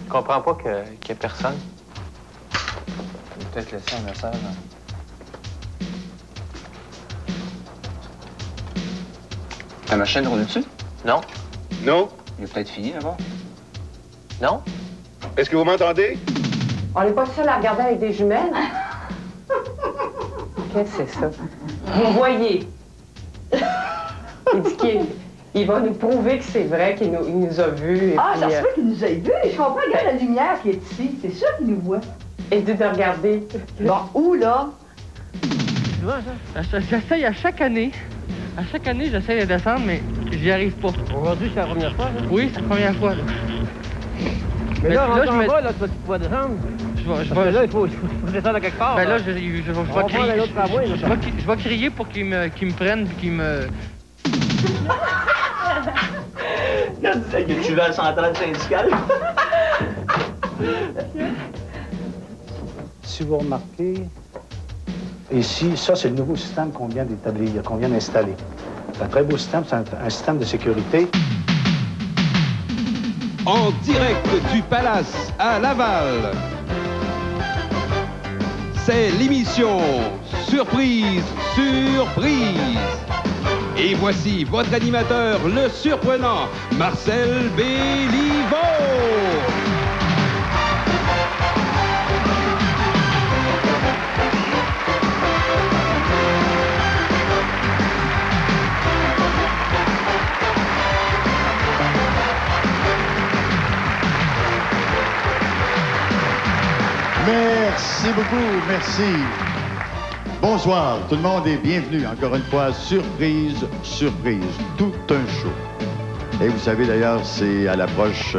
Je comprends pas qu'il y ait personne. Je vais peut-être laisser un message. Hein. Ta machine roule dessus? Non. Non? Il est peut-être fini là-bas. Non? Est-ce que vous m'entendez? On n'est pas seul à regarder avec des jumelles. Qu'est-ce que c'est ça? Vous voyez. Il dit qu'il va nous prouver que c'est vrai qu'il nous a vus. Ah, ça se fait qu'il nous a vus. Je comprends, regarde la lumière qui est ici. C'est sûr qu'il nous voit. Et de regarder. Bon, où, là? Tu vois, ça? J'essaye à chaque année. À chaque année, j'essaye de descendre, mais j'y arrive pas. Aujourd'hui, c'est la première fois, là? Oui, c'est la première fois, là. Mais là, je me bas, là, tu vas pouvoir descendre. Je vais... Là, il faut descendre à quelque part. Ben là, là je vais crier. Je vais crier pour qu'ils me prennent puis qu'ils me... Tu vas à la centrale syndicale? Si vous remarquez, ici, ça, c'est le nouveau système qu'on vient d'établir, qu'on vient d'installer. C'est un très beau système, c'est un système de sécurité. En direct du Palace à Laval, c'est l'émission Surprise, Surprise. Et voici votre animateur, le surprenant, Marcel Béliveau. Merci beaucoup, merci. Bonsoir, tout le monde et bienvenue encore une fois. Surprise, surprise, tout un show. Et vous savez d'ailleurs, c'est à l'approche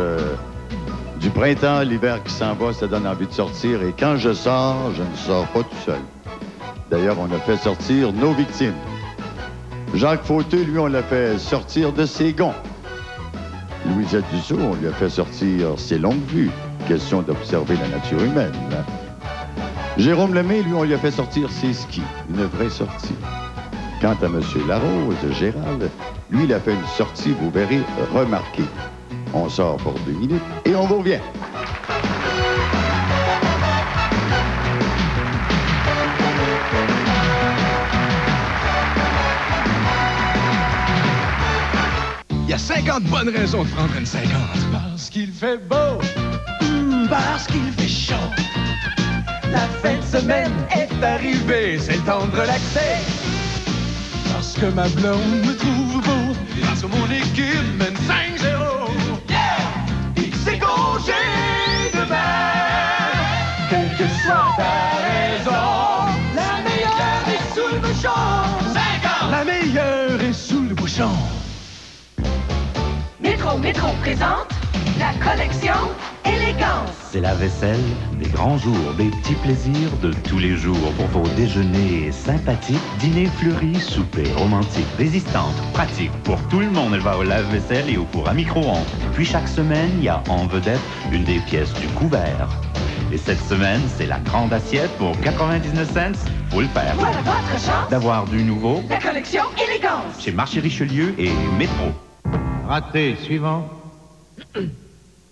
du printemps, l'hiver qui s'en va, ça donne envie de sortir. Et quand je sors, je ne sors pas tout seul. D'ailleurs, on a fait sortir nos victimes. Jacques Fauteux, lui, on l'a fait sortir de ses gonds. Louisette Dussault, on lui a fait sortir ses longues vues. Question d'observer la nature humaine. Hein? Jérôme Lemay, lui, on lui a fait sortir ses skis. Une vraie sortie. Quant à M. Larose, Gérald, lui, il a fait une sortie, vous verrez, remarquée. On sort pour 2 minutes et on vous revient. Il y a 50 bonnes raisons de prendre une 50. Parce qu'il fait beau. Parce qu'il fait chaud. La fin de semaine est arrivée, c'est le temps de relaxer. Parce que ma blonde me trouve beau, parce que mon équipe mène 5-0. Yeah! C'est congé demain, quelle que soit ta raison. La meilleure est sous le bouchon. 50! La meilleure est sous le bouchon. Métro présente la collection Élégance. C'est la vaisselle des grands jours, des petits plaisirs de tous les jours pour vos déjeuners sympathiques, dîners fleuris, soupers romantiques, résistantes, pratiques. Pour tout le monde, elle va au lave-vaisselle et au four à micro-ondes. Puis chaque semaine, il y a en vedette une des pièces du couvert. Et cette semaine, c'est la grande assiette pour 99 cents. Faut le faire. Voilà votre chance D'avoir du nouveau. La collection Élégance. Chez Marché Richelieu et Métro. Raté, suivant.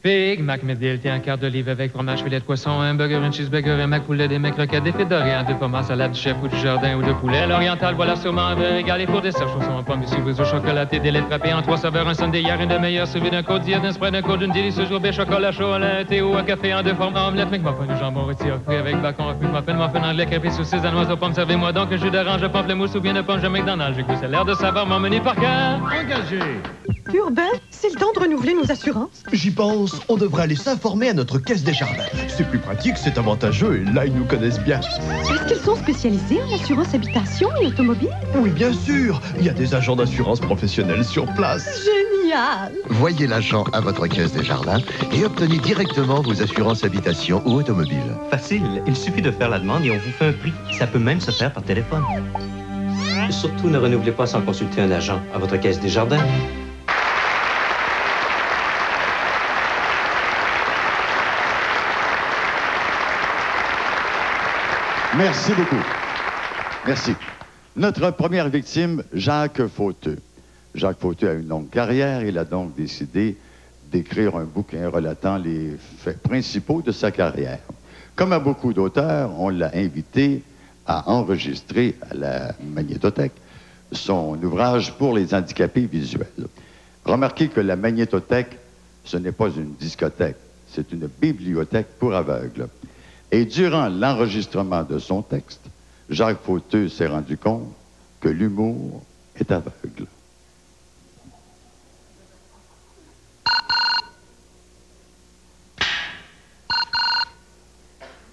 Big Mac Medilty, un quart d'olive avec fromage, filet de poisson, un burger, un cheeseburger, un mac poulet, des mecs croquettes, des frites d'Orient, deux pommes en salade du chef ou du jardin ou de poulet. L'oriental, voilà sûrement un vrai régal. Et pour dessert, chaussons en pommes, biscuits au chocolaté, des laits frappés en 3 saveurs, un sundae hier, une demi-heure, suivi d'un côte d'hier, d'un spread, d'un côte, d'une délicieuse roubaix, chocolat chaud, un thé ou un café en 2 formes, omelette, McMuffin, du jambon rôti, frit avec bacon, fruits, muffin anglais, crêpes, saucisses, danoises aux pommes, servez-moi donc un jus d'orange, pamplemousse ou bien de pomme, jamais McDonald's. J'ai goût, c'est l'air de savoir m'emmener par cœur. Engagé. Urbain, c'est le temps de renouveler nos assurances. J'y pense, on devrait aller s'informer à notre caisse des jardins. C'est plus pratique, c'est avantageux et là, ils nous connaissent bien. Est-ce qu'ils sont spécialisés en assurance habitation et automobile? Oui, bien sûr. Il y a des agents d'assurance professionnels sur place. Génial! Voyez l'agent à votre caisse des jardins et obtenez directement vos assurances habitation ou automobile. Facile, il suffit de faire la demande et on vous fait un prix. Ça peut même se faire par téléphone. Surtout, ne renouvelez pas sans consulter un agent à votre caisse des jardins. Merci beaucoup. Merci. Notre première victime, Jacques Fauteux. Jacques Fauteux a une longue carrière. Il a donc décidé d'écrire un bouquin relatant les faits principaux de sa carrière. Comme à beaucoup d'auteurs, on l'a invité à enregistrer à la Magnétothèque son ouvrage pour les handicapés visuels. Remarquez que la Magnétothèque, ce n'est pas une discothèque, c'est une bibliothèque pour aveugles. Et durant l'enregistrement de son texte, Jacques Fauteux s'est rendu compte que l'humour est aveugle.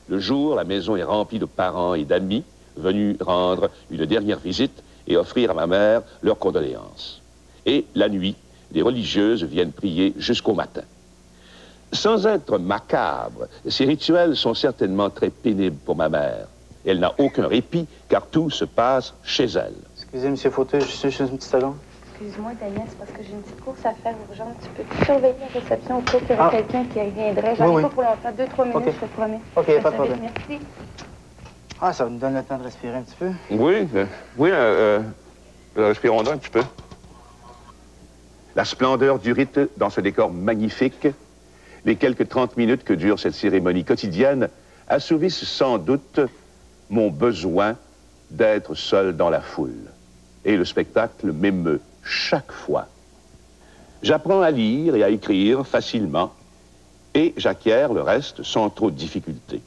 Le jour, la maison est remplie de parents et d'amis venus rendre une dernière visite et offrir à ma mère leurs condoléances. Et la nuit, les religieuses viennent prier jusqu'au matin. Sans être macabre, ces rituels sont certainement très pénibles pour ma mère. Elle n'a aucun répit, car tout se passe chez elle. Excusez, M. Fauteux, juste une petite seconde. Excuse-moi, Daniel, c'est parce que j'ai une petite course à faire urgente. Tu peux surveiller la réception au cas où il y aurait quelqu'un qui viendrait. J'arrive pas pour longtemps, 2-3 minutes, je te promets. OK, pas de problème. Merci. Ah, ça nous donne le temps de respirer un petit peu. Oui, respirons un petit peu. La splendeur du rite dans ce décor magnifique, les quelques 30 minutes que dure cette cérémonie quotidienne assouvissent sans doute mon besoin d'être seul dans la foule. Et le spectacle m'émeut chaque fois. J'apprends à lire et à écrire facilement et j'acquiers le reste sans trop de difficulté.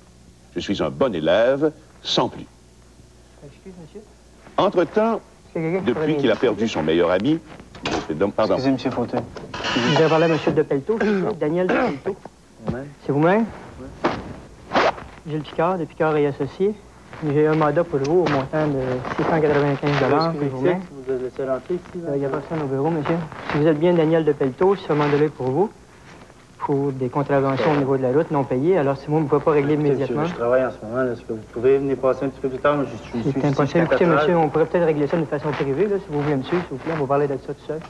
Je suis un bon élève, sans plus. Excuse, monsieur. Entre-temps, depuis qu'il a perdu son meilleur ami, pardon. Excusez, M. Fauteux. Je voudrais parler à M. De Pelleto, Daniel De Pelleto. C'est vous-même? Oui. Gilles Picard, de Picard et Associés. J'ai un mandat pour vous au montant de 695 $. Vous avez laissé rentrer ici? Il n'y a personne au bureau, monsieur. Si vous êtes bien Daniel De Pelleto, ce mandat-là est pour vous. Pour des contraventions au niveau de la route non payées. Alors, si vous ne pouvez pas régler immédiatement... Je travaille en ce moment. Est-ce que vous pouvez venir passer un petit peu plus tard? C'est impossible. Écoutez, monsieur, on pourrait peut-être régler ça d'une façon privée, là, si vous voulez me suivre, s'il vous plaît. On va parler de ça tout seul.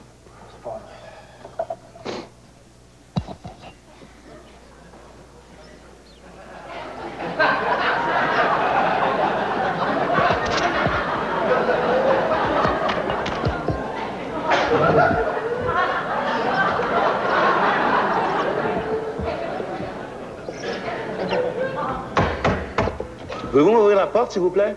Pouvez-vous m'ouvrir la porte, s'il vous plaît?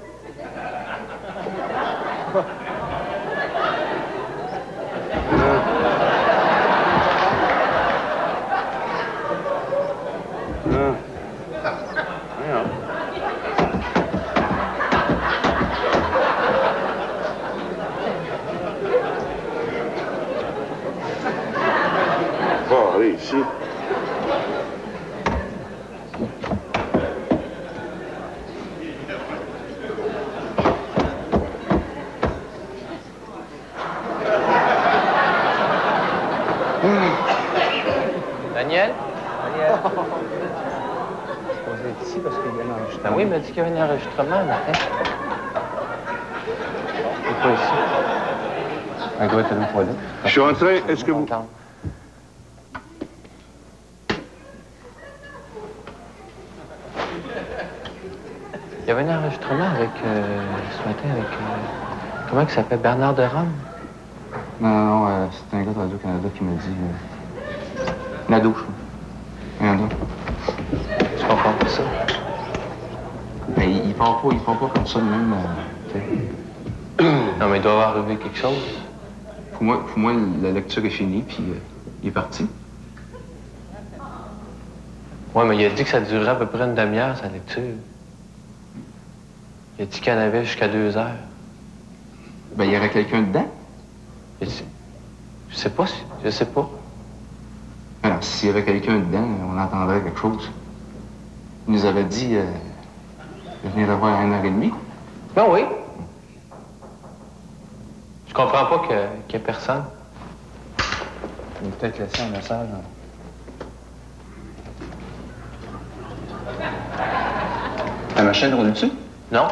Bon, allez, ici. Daniel? Vous êtes ici parce qu'il y a un enregistrement. Ben oui, il m'a dit qu'il y avait un enregistrement le matin. C'est pas ici. Un gars est à une toilette. Je suis en train, est-ce que vous... Il y avait un enregistrement avec, ce matin avec, comment il s'appelle, Bernard de Rome? Non, c'est un gars de Radio-Canada qui m'a dit... Nadeau, je crois. Rien d'autre. Je comprends pas ça. Mais il part pas comme ça de même. Non, mais il doit avoir arrivé quelque chose. Pour moi, la lecture est finie, puis il est parti. Ouais, mais il a dit que ça durerait à peu près une demi-heure, sa lecture. Il a dit qu'il y en avait jusqu'à 2 heures. Ben, il y aurait quelqu'un dedans? Je sais pas. Alors, s'il y avait quelqu'un dedans, on entendrait quelque chose. Il nous avait dit de venir le voir à 1h30. Ben oui. Je comprends pas qu'il y ait personne. Il a peut-être laissé un message. La machine roule-tu? Non.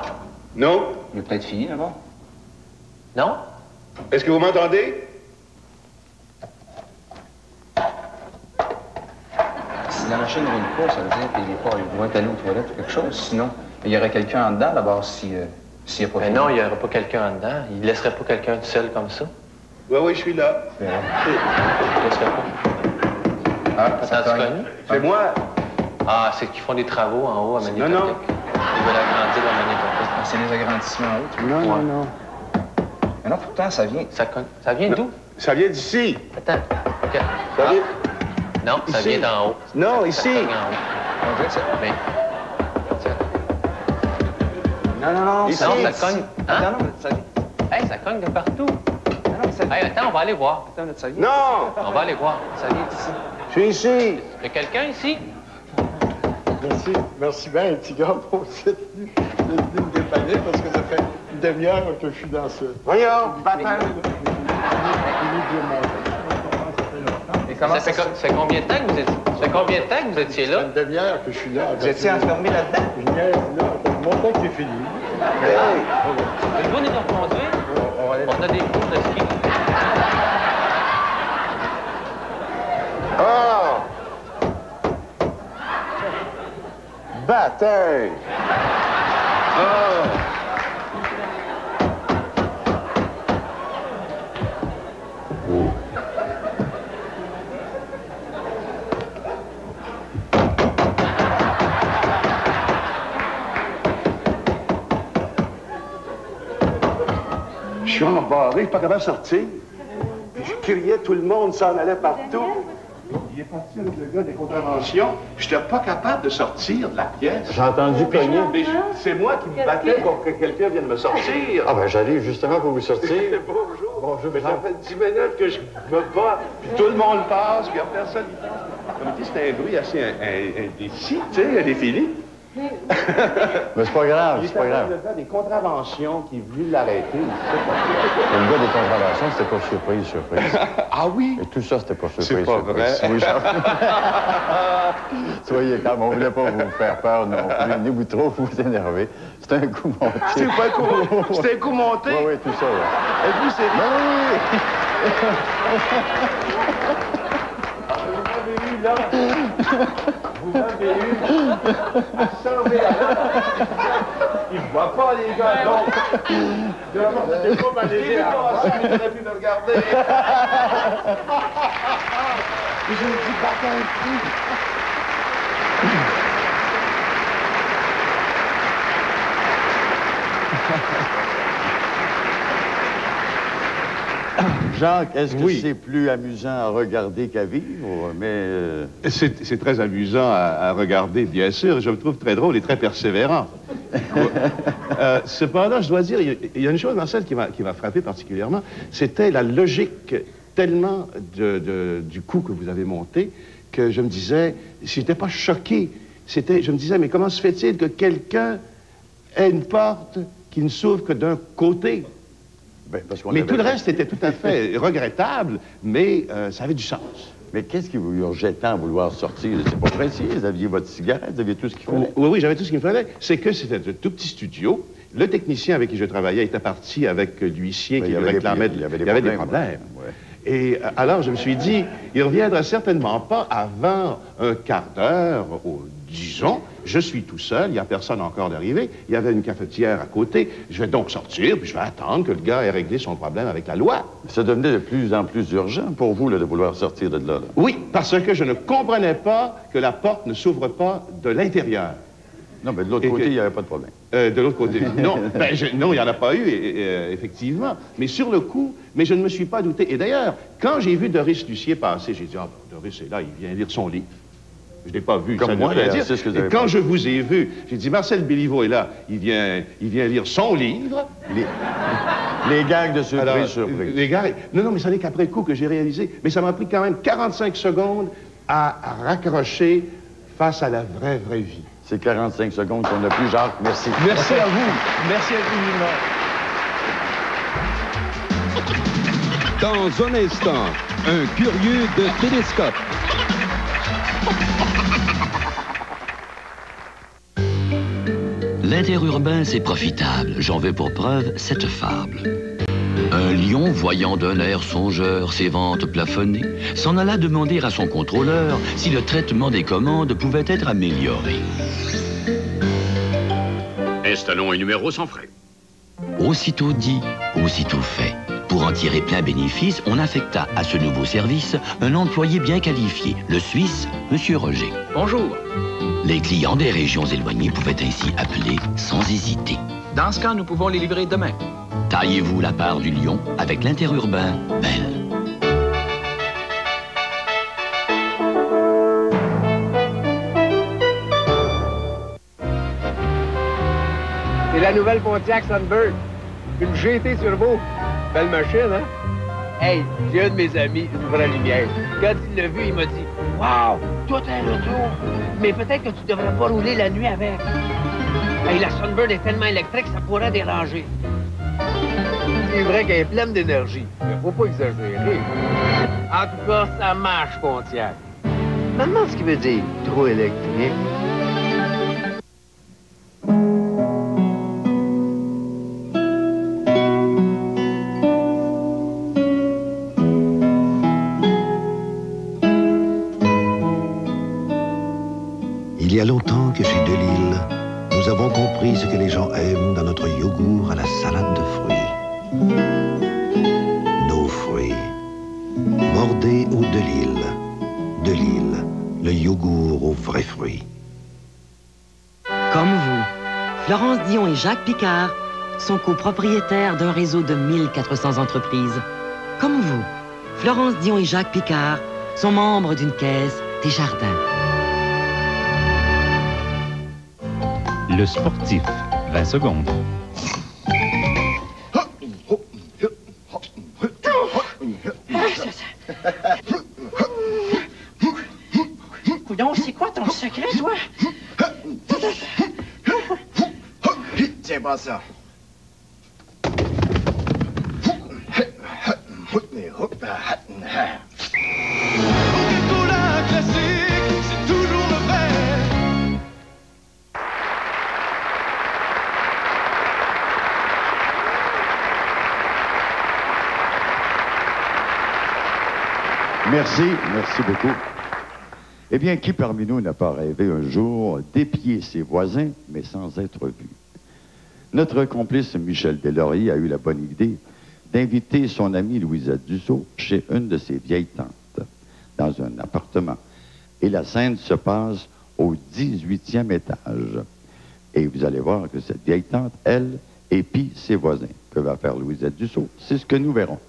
Non? Il a peut-être fini d'abord. Non? Est-ce que vous m'entendez? Si la machine ne roule pas, ça veut dire qu'il doit être allé aux toilettes ou quelque chose. Sinon, il y aurait quelqu'un en dedans, d'abord, s'il n'y a pas fini. Mais non, il n'y aurait pas quelqu'un en dedans. Il ne laisserait pas quelqu'un tout seul comme ça. Oui, je suis là. Il ne laisserait pas. Ça a-tu connu? C'est moi. Ah, c'est qu'ils font des travaux en haut à Magnétotech. Non. Ils veulent agrandir la Magnétotech. C'est les agrandissements en haut, tu veux? Non. Mais non, pourtant, ça vient... Ça vient d'où? Ça vient d'ici. Attends. OK. Ça vient... Non, ça Ici. vient d'en haut. Non, ici. Ça cogne en haut. On dirait que ça... Mais... Non. Ici. Non, ça cogne. Hein? Non, ça vient... Hey, ça cogne de partout. Non, ça vient... Hey, attends, on va aller voir. Attends, ça vient... Non. On va aller voir. Ça vient d'ici. Je suis ici. Y a quelqu'un ici? Merci bien, un petit gars, pour cette venu me dépanner parce que ça fait une demi-heure que je suis dans ce... Voyons, bâtard. Ça fait combien de temps que vous étiez... Ça fait combien de temps que vous étiez là? Une demi-heure que je suis là. Vous étiez enfermé là-dedans? Je niaise là. Mon temps est fini. Vous venez nous reconduire? On a des cours de ski. Ah! Bâtard! Ah! Je suis embarré, pas capable de sortir. Puis je criais, tout le monde s'en allait partout. Il est parti avec le gars des contraventions. Je n'étais pas capable de sortir de la pièce. J'ai entendu cogner. C'est moi qui me battais pour que quelqu'un vienne me sortir. Ah ben j'arrive justement pour vous sortir. Bonjour. Bonjour, mais ça fait 10 minutes que je me bats, puis tout le monde passe, puis il n'y a personne qui passe. Comme dit, c'était un bruit assez indécis, tu sais, indéfini. Mais c'est pas grave, c'est pas grave. Le gars des contraventions qui est venu l'arrêter. Le gars des contraventions, c'était pas surprise. Ah oui? Et tout ça, c'était pas surprise. C'est pas vrai. Oui, soyez calme, on voulait pas vous faire peur non plus, ni vous trop vous énerver. C'était un coup monté. C'était pas un coup monté? C'était un coup monté? Oui, tout ça, oui. Êtes-vous sérieux? Oui! Vous m'avez eu là. Vous m'avez eu à 100 000 à l'heure. Ils ne voient pas, les gars, donc. C'est pas mal aidé à voir. Ils auraient pu me regarder. Je me dis, bâtard ici. Jacques, est-ce que c'est plus amusant à regarder qu'à vivre? Mais C'est très amusant à regarder, bien sûr. Je me trouve très drôle et très persévérant. Cependant, je dois dire, il y a une chose, Marcel, qui m'a frappé particulièrement. C'était la logique tellement du coup que vous avez monté que je me disais, si je n'étais pas choqué, je me disais, mais comment se fait-il que quelqu'un ait une porte qui ne s'ouvre que d'un côté? Ben, mais tout le reste était tout à fait regrettable, mais ça avait du sens. Mais qu'est-ce qui vous urgeait tant à vouloir sortir? C'est pas précis, vous aviez votre cigarette, vous aviez tout ce qu'il fallait. Oui, j'avais tout ce qu'il me fallait. C'est que c'était un tout petit studio. Le technicien avec qui je travaillais était parti avec l'huissier qui réclamait... Il y avait des problèmes. Ouais. Et alors, je me suis dit, il ne reviendra certainement pas avant un quart d'heure, disons. Je suis tout seul, il n'y a personne encore d'arrivé. Il y avait une cafetière à côté. Je vais donc sortir, puis je vais attendre que le gars ait réglé son problème avec la loi. Ça devenait de plus en plus urgent pour vous là, de vouloir sortir de là. Oui, parce que je ne comprenais pas que la porte ne s'ouvre pas de l'intérieur. Non, mais de l'autre côté, il n'y avait pas de problème. De l'autre côté, non. Non, il n'y en a pas eu, effectivement. Mais sur le coup, je ne me suis pas douté. Et d'ailleurs, quand j'ai vu Doris Lucier passer, j'ai dit, ah, Doris est là, il vient lire son livre. Je ne l'ai pas vu, comme ça moi, ne veut rien dire. C'est ce que vous Et avez quand pas. je vous ai vu, j'ai dit, Marcel Béliveau est là, il vient lire son livre. Les gags de surprise, Alors, surprise. Les gags, non, mais ça n'est qu'après coup que j'ai réalisé. Mais ça m'a pris quand même 45 secondes à raccrocher face à la vraie vie. C'est 45 secondes qu'on n'a plus, Jacques. Merci. Merci à vous. Merci infiniment. Dans un instant, un curieux de télescope. L'interurbain, c'est profitable. J'en veux pour preuve cette fable. Un lion, voyant d'un air songeur ses ventes plafonnées, s'en alla demander à son contrôleur si le traitement des commandes pouvait être amélioré. Installons un numéro sans frais. Aussitôt dit, aussitôt fait. Pour en tirer plein bénéfice, on affecta à ce nouveau service un employé bien qualifié, le Suisse, M. Roger. Bonjour. Les clients des régions éloignées pouvaient ainsi appeler sans hésiter. Dans ce cas, nous pouvons les livrer demain. Taillez-vous la part du lion avec l'interurbain Belle. C'est la nouvelle Pontiac Sunbird. Une GT Turbo. Belle machine, hein? Hey, j'ai un de mes amis, une vraie lumière. Quand il l'a vu, il m'a dit « Wow, tout un retour! Mais peut-être que tu devrais pas rouler la nuit avec. » Hey, la Sunbird est tellement électrique, ça pourrait déranger. C'est vrai qu'elle est pleine d'énergie, mais faut pas exagérer. En tout cas, ça marche, Pontiac. Je me demande ce qu'il veut dire, trop électrique. Il y a longtemps que chez Delisle, nous avons compris ce que les gens aiment dans notre yogourt à la salade de fruits. Nos fruits. Mordez au Delisle. Delisle, le yogourt aux vrais fruits. Comme vous, Florence Dion et Jacques Picard sont copropriétaires d'un réseau de 1400 entreprises. Comme vous, Florence Dion et Jacques Picard sont membres d'une caisse Desjardins. Le sportif, 20 secondes. Coudon, c'est quoi ton secret, toi? Tiens pas ça. Merci, merci beaucoup. Eh bien, qui parmi nous n'a pas rêvé un jour d'épier ses voisins, mais sans être vu? Notre complice Michel Deslauriers a eu la bonne idée d'inviter son amie Louisa Dussault chez une de ses vieilles tantes, dans un appartement. Et la scène se passe au 18e étage. Et vous allez voir que cette vieille tante, elle, épie ses voisins. Que va faire Louisa Dussault? C'est ce que nous verrons.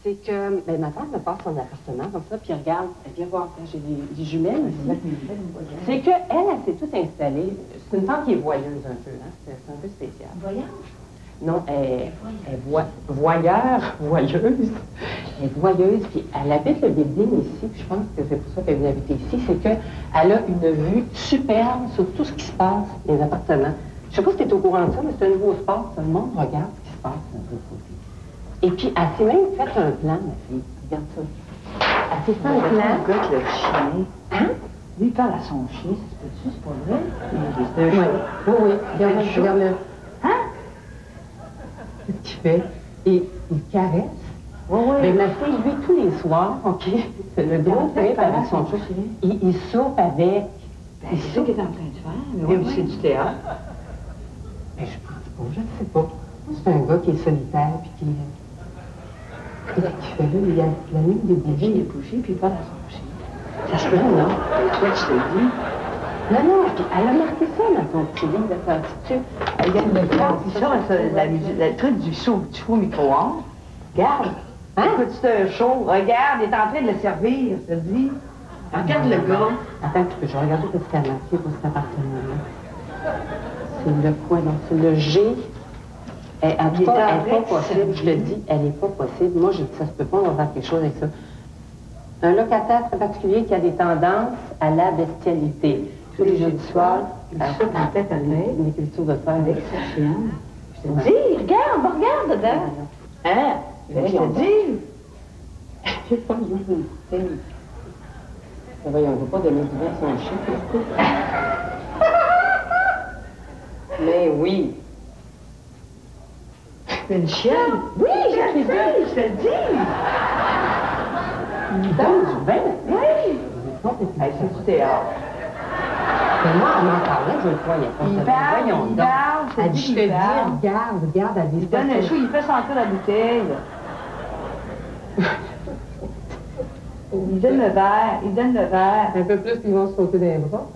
C'est que ma femme me passe son appartement comme ça, puis regarde, elle vient voir, j'ai des jumelles ici. C'est qu'elle, elle s'est toute installée. C'est une femme qui est voyeuse un peu, hein? C'est un peu spécial. Voyeur? Non, elle est voyeuse. Elle est voyeuse, puis elle habite le building ici, puis je pense que c'est pour ça qu'elle vient habiter ici, c'est qu'elle a une vue superbe sur tout ce qui se passe dans les appartements. Je sais pas si tu es au courant de ça, mais c'est un nouveau sport, tout le monde regarde ce qui se passe un peu. Et puis, elle s'est même fait un plan, ma fille. Regarde ça. Elle s'est fait un plan. Le gars qui a le chien. Hein? Lui, il parle à son chien, ça se peut-tu? C'est pas vrai? Oui. Regarde-le. Hein? Qu'est-ce qu'il fait? Et il caresse. Oui. Mais ma fille, lui, tous les soirs, OK, c'est le gros trip avec son chien. Il soupe avec. C'est ça qu'il est en train de faire. Mais oui, c'est du théâtre. Mais je pense pas, je ne sais pas. C'est un gars qui est solitaire, puis qui... Qu'est-ce qu'il fait là? Il a la nuit des bougies, il est couché, puis il parle à son chien. Ça se peut, non? Toi, je te le dis. Non, puis elle a marqué ça dans son petit livre de partiture. Elle vient de faire le truc du faux micro-ondes. Regarde. Hein? Écoute, c'est un show. Regarde, il est en train de le servir, je te dis. Regarde le gars. Attends un petit peu, je vais regarder ce qu'elle a marqué pour cet appartement-là. C'est le quoi, donc? C'est le G... Elle n'est pas possible, je le dis, elle n'est pas possible. Moi, j'ai dit, ça se peut pas, on va faire quelque chose avec ça. Un locataire très particulier qui a des tendances à la bestialité. Tous les jeudis soirs, une écriture de fer avec sa chienne. Je te dis, regarde dedans. Hein? Je te dis. Je sais pas, je sais. Voyons, on ne va pas donner du vin à son chien. Mais oui. C'est une chienne? Oui, je te le dis. Il donne du vin? Oui. complètement. Hey, c'est du théâtre. Mais moi, en m'en parlant, je le croyais pas. Il parle, Elle dit, je te dis, regarde, elle dit, il donne le chou, il fait sentir la bouteille. Il donne le verre, Un peu plus, ils vont se sauter des bras,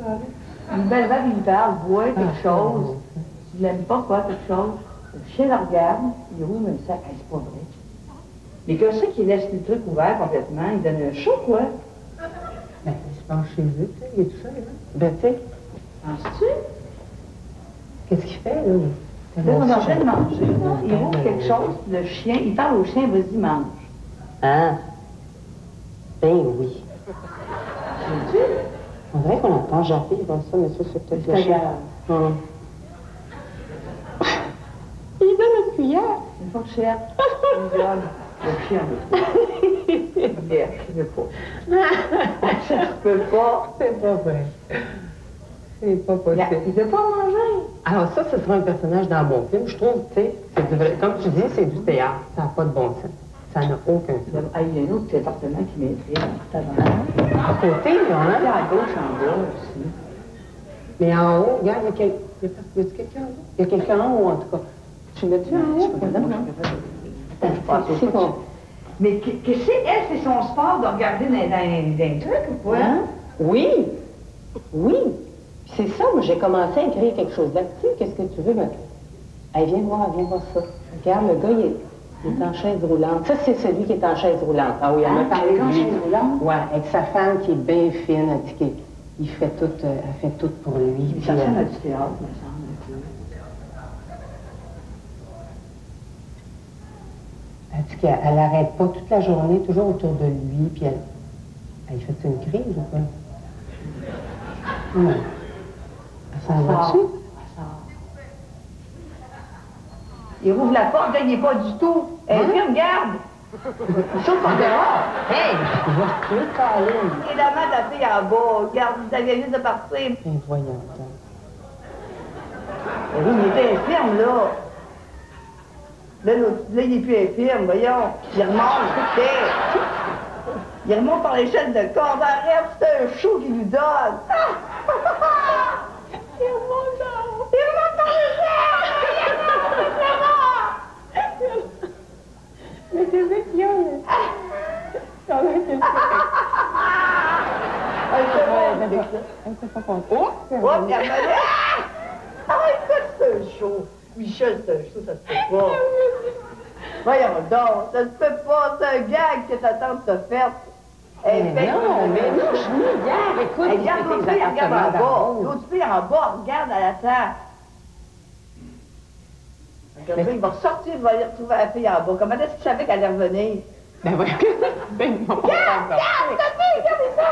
il donne le verre, il parle, boit quelque chose. Il n'aime pas quoi, quelque chose. Le chien le regarde, il roule un sac. Hey, c'est pas vrai. Mais que ça qu'il laisse le truc ouvert complètement, il donne un chaud, quoi. Ben, je pense chez eux, tu sais, il est tout seul, là. Ben, tu sais. Penses-tu? Qu'est-ce qu'il fait, là? Là, on est en train de manger, là. Il roule quelque chose, le chien, il parle au chien, vas-y, mange. Ah. Ben oui. Sais-tu? On dirait qu'on entend japper comme ça, mais ça, c'est peut-être le chien. Il donne une cuillère. Une fois que cher. Le chien veut pas. Merde, il veut pas. Je peux pas. C'est pas vrai. C'est pas possible. Il veut pas manger. Alors ça, ce sera un personnage dans mon film. Je trouve, tu sais, comme tu dis, c'est du théâtre. Ça n'a pas de bon sens. Ça n'a aucun sens. Il y a un autre appartement qui m'intrigue. À côté, il y en a. À gauche, en bas aussi. Mais en haut, regarde, il y a quelqu'un en haut. Il y a quelqu'un en haut, en tout cas. Tu l'as-tu en haut? Mais qu'est-ce que c'est, elle, c'est son sport de regarder dans les trucs ou quoi? Hein? Oui. Oui. C'est ça, moi, j'ai commencé à écrire quelque chose là-dessus. Qu'est-ce que tu veux, maintenant? Hey, viens voir ça. Regarde, le gars, il est en chaise roulante. Ça, c'est celui qui est en chaise roulante. Ah oui, elle m'a parlé de lui. Chaise roulante? Ouais, avec sa femme qui est bien fine. Elle dit qu'il fait tout, elle fait tout pour lui. Ça ressemble à du théâtre, me semble. Elle dit qu'elle n'arrête pas toute la journée, toujours autour de lui, puis elle fait une crise ou quoi? Non. Elle s'en va dessus? Il rouvre la porte, là, il n'est pas du tout. Viens, regarde! Il saute par dehors. Hey! Il va se tuer, Caroline. Et la main de la fille en bas. Regarde, vous aviez juste de partir. Ben, voyons donc. Oui, il était infirme, là. Là, il n'est plus infirme, voyons. Il remonte, il remonte par l'échelle de corde. Arrête, c'est un chou qu'il nous donne. Il remonte par l'échelle. Mais c'est ça qu'il y a, là. Elle s'est pas contente. Oh, elle m'a dit. Ah, écoute, c'est un show. Michel, c'est un show, ça se peut pas. Voyons donc, ça se peut pas, c'est un gag que ta tante t'a fait. Mais non, je suis hier, écoute. Regarde, l'autre fille, elle regarde en bas. L'autre fille en bas, regarde à la terre. Regarde, il va ressortir, il va aller retrouver la fille en bas. Comment est-ce qu'il savait qu'elle allait revenir? Ben oui. Ben non. Regarde, ta fille, regardez ça!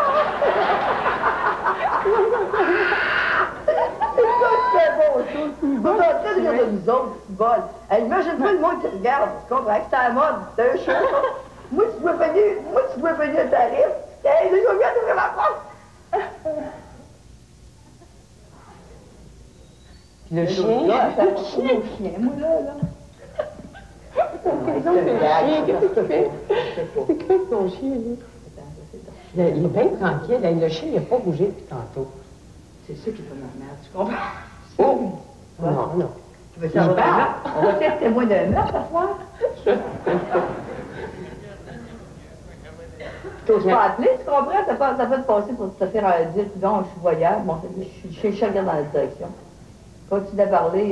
C'est bon, tout. Vous êtes en train de regarder nous autres, qui volent. Imagine-toi le monde qui regarde, tu comprends? C'est à la mode, c'est un show. Moi, tu dois venir un tarif. Hey, je viens d'ouvrir la porte. Le chien? Le chien, moi, là. Qu'est-ce qu'il fait? Qu'est-ce qu'il fait avec ton chien, lui? Il est bien tranquille. Le chien, il n'a pas bougé depuis tantôt. C'est ça qui est pas normal, tu comprends? Oh! Non, non. Tu veux savoir un meurtre? On va faire témoin d'un meurtre, à soir? T'oses pas appeler, tu comprends? Ça peut te passer pour te faire un dire, donc je suis voyage, bon, je suis regarde dans la direction. Continue à parler,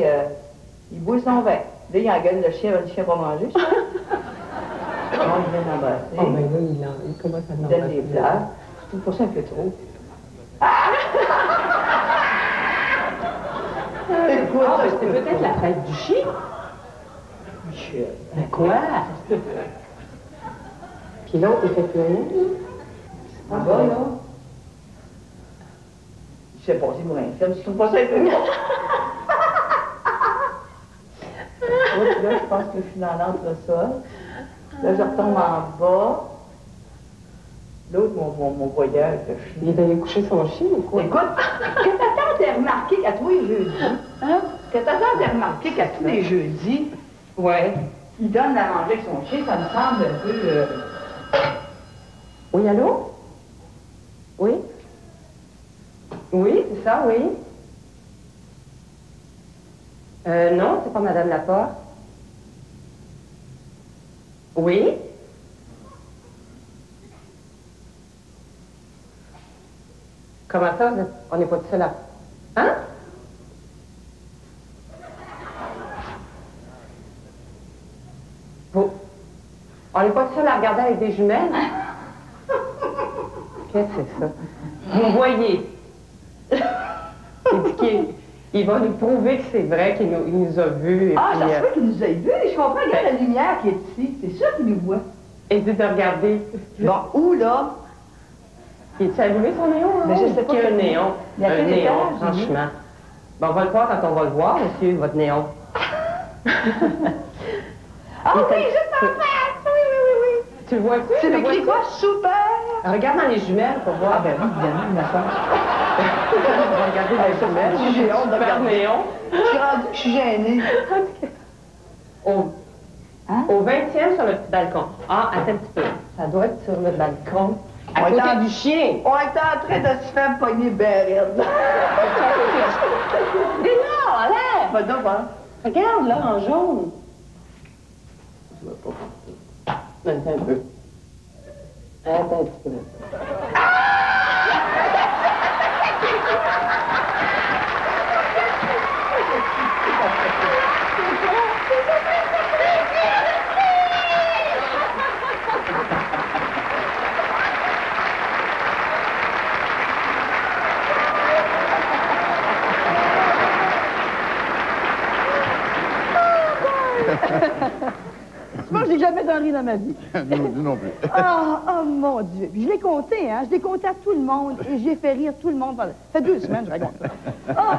il boit son vin. Là, il engueule le chien va manger, je crois. Il vient l'embrasser. Oh, ben là, il commence à l'embrasser. Il donne des fleurs. Je trouve pas ça un peu trop. Écoute, c'est peut-être la fête du chien. Michel. Mais quoi? Puis l'autre, il fait plus rien. En bas, là. Il s'est passé pour un film. Tu trouves pas ça un peu bon? Là, je pense que je suis dans l'entresol. Là, je retombe en bas. L'autre, mon voyage, le chien. Il est allé coucher son chien ou quoi? Écoute, que ta tante ait remarqué qu'à tous les jeudis, hein? Que ta tante ait remarqué qu'à tous les jeudis, ouais, il donne la manger avec son chien, ça me semble un peu... Oui, allô? Oui? Oui, c'est ça, oui. Non, c'est pas Madame Laporte. Oui? Comment ça, on n'est pas tout seul là? Hein? Vous... On n'est pas tout seul à regarder avec des jumelles? Qu'est-ce que c'est ça? Vous voyez? Il dit qu'il va nous prouver que c'est vrai qu'il nous a vus. Ah, ça se peut qu'il nous ait vus. Je comprends, regarde la lumière qui est ici. C'est sûr qu'il nous voit. Et dit de regarder. Bon, où, là? Il est allumé son néon, là? Mais je sais pas. Il y a un néon. Il y a un néon, étage, franchement. Bon, on va le voir quand on va le voir, monsieur, votre néon. Ah oui, juste en face! Oui. Tu le vois-tu? C'est écrit quoi? Super! Regarde dans les jumelles pour voir. Ah ben oui, bien, il m'a fait. On va regarder dans les jumelles. J'ai honte de regarder. Néon. Je suis rendue, je suis gênée. Au 20e sur le petit balcon. Ah, attends un petit peu. Ça doit être sur le balcon. À côté du chien. On était en train de se faire pogner ben raide. Mais non, allez! Va donc, hein? Regarde, là, en jaune. Je vois pas. Attends un peu. Attends un petit peu. Moi, j'ai jamais ri dans ma vie. Nous non plus. Oh mon Dieu. Puis je l'ai compté, hein. Je l'ai compté à tout le monde et j'ai fait rire tout le monde. Ça fait 2 semaines que je raconte ça. Oh,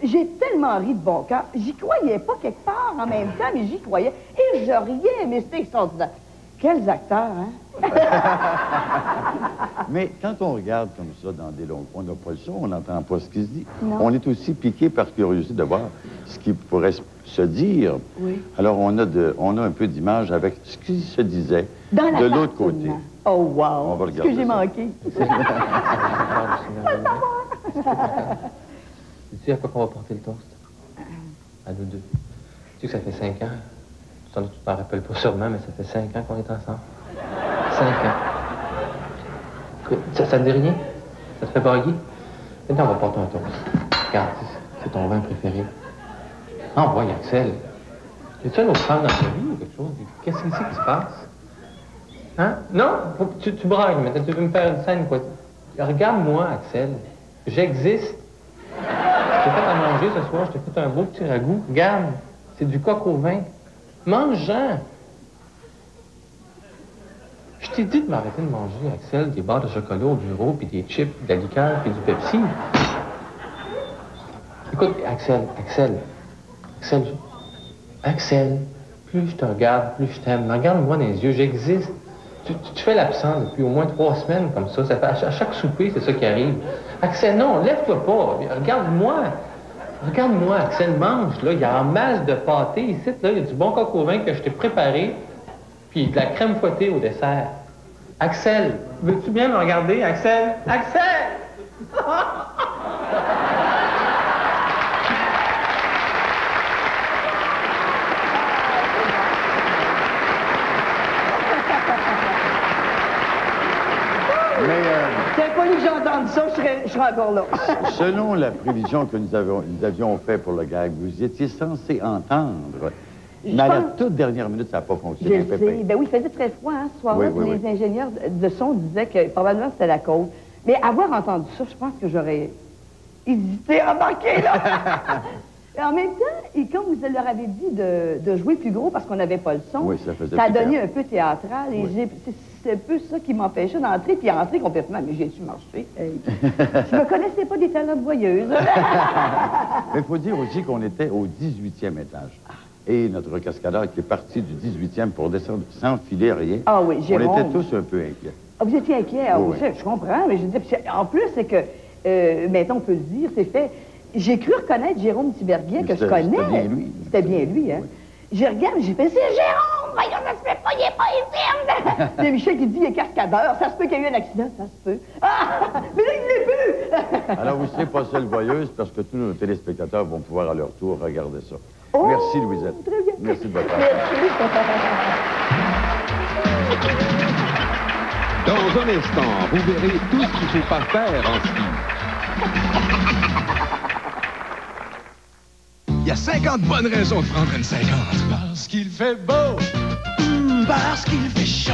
j'ai tellement ri de bon cœur. J'y croyais pas quelque part en même temps, mais j'y croyais. Et je riais, mais c'était extraordinaire. Quels acteurs, hein? Mais quand on regarde comme ça dans des longs, on n'a pas le son, on n'entend pas ce qui se dit. Non. On est aussi piqué par curiosité de voir ce qui pourrait se dire. Oui. Alors on a un peu d'image avec ce qui se disait Dans de l'autre côté. Oh wow! On va Ce regarder que j'ai ça. manqué. Sais-tu à quoi qu'on va porter le toast? À nous deux. Tu sais que ça fait 5 ans. Tu t'en rappelles pas sûrement, mais ça fait 5 ans qu'on est ensemble. 5 ans. Écoute, ça te dit rien? Ça te fait baguer? Maintenant, on va porter un toast. Regarde, c'est ton vin préféré. Envoie, Axel. Y a-tu une autre femme dans ta vie ou quelque chose? Qu'est-ce que c'est qui se passe? Hein? Non? Tu brailles, maintenant. Tu veux me faire une scène, quoi? Regarde-moi, Axel. J'existe. Je t'ai fait à manger ce soir. Je t'ai fait un beau petit ragoût. Regarde. C'est du coq au vin. Mange-en. Je t'ai dit de m'arrêter de manger, Axel, des barres de chocolat au bureau, puis des chips, puis de la liqueur, puis du Pepsi. Écoute, Axel, plus je te regarde, plus je t'aime. Regarde-moi dans les yeux, j'existe. Tu fais l'absent depuis au moins 3 semaines comme ça. Ça fait, à chaque souper, c'est ça qui arrive. Axel, non, lève-toi pas. Regarde-moi. Regarde-moi, Axel, mange. Là, il y a en masse de pâté ici. Là, il y a du bon coq au vin que je t'ai préparé, puis de la crème fouettée au dessert. Axel, veux-tu bien me regarder, Axel? Axel! C'est pas que j'entende ça, je serais encore là. Selon la prévision que nous avions fait pour le gag, vous étiez censé entendre. Mais à la toute dernière minute, ça n'a pas fonctionné. Je sais. Ben oui, il faisait très froid, hein, ce soir-là. Oui, les ingénieurs de son disaient que probablement c'était la cause. Mais avoir entendu ça, je pense que j'aurais hésité à embarquer, là. Et en même temps, et comme vous leur avez dit de jouer plus gros parce qu'on n'avait pas le son, oui, ça a donné un peu théâtral. Et c'est un peu ça qui m'empêchait d'entrer, puis entrer complètement. Mais j'ai su marcher. Hey. Je me connaissais pas des talents de voyeuse. Mais il faut dire aussi qu'on était au 18e étage. Et notre cascadeur qui est parti du 18e pour descendre sans filer rien. Ah oui, Jérôme. On était tous un peu inquiets. Ah, vous étiez inquiets? Ah, oui, oui. Je comprends, mais je dis, en plus, c'est que, maintenant, on peut le dire, c'est fait. J'ai cru reconnaître Jérôme Tiberghien, que je connais. C'était bien lui. C'était bien lui, hein. Oui. Je regarde, j'ai fait, c'est Jérôme! Voyons, ça se fait pas, il est pas ici! C'est Michel qui dit, il est cascadeur, ça se peut qu'il y ait eu un accident, ça se peut. Ah! Mais là, il ne l'est plus! Alors, vous ne serez pas seule voyeuse parce que tous nos téléspectateurs vont pouvoir à leur tour regarder ça. Oh, merci, Louisette. Très bien. Merci de votre part. Dans un instant, vous verrez tout ce qu'il ne faut pas faire en ski. Il y a 50 bonnes raisons de prendre une 50. Parce qu'il fait beau. Parce qu'il fait chaud.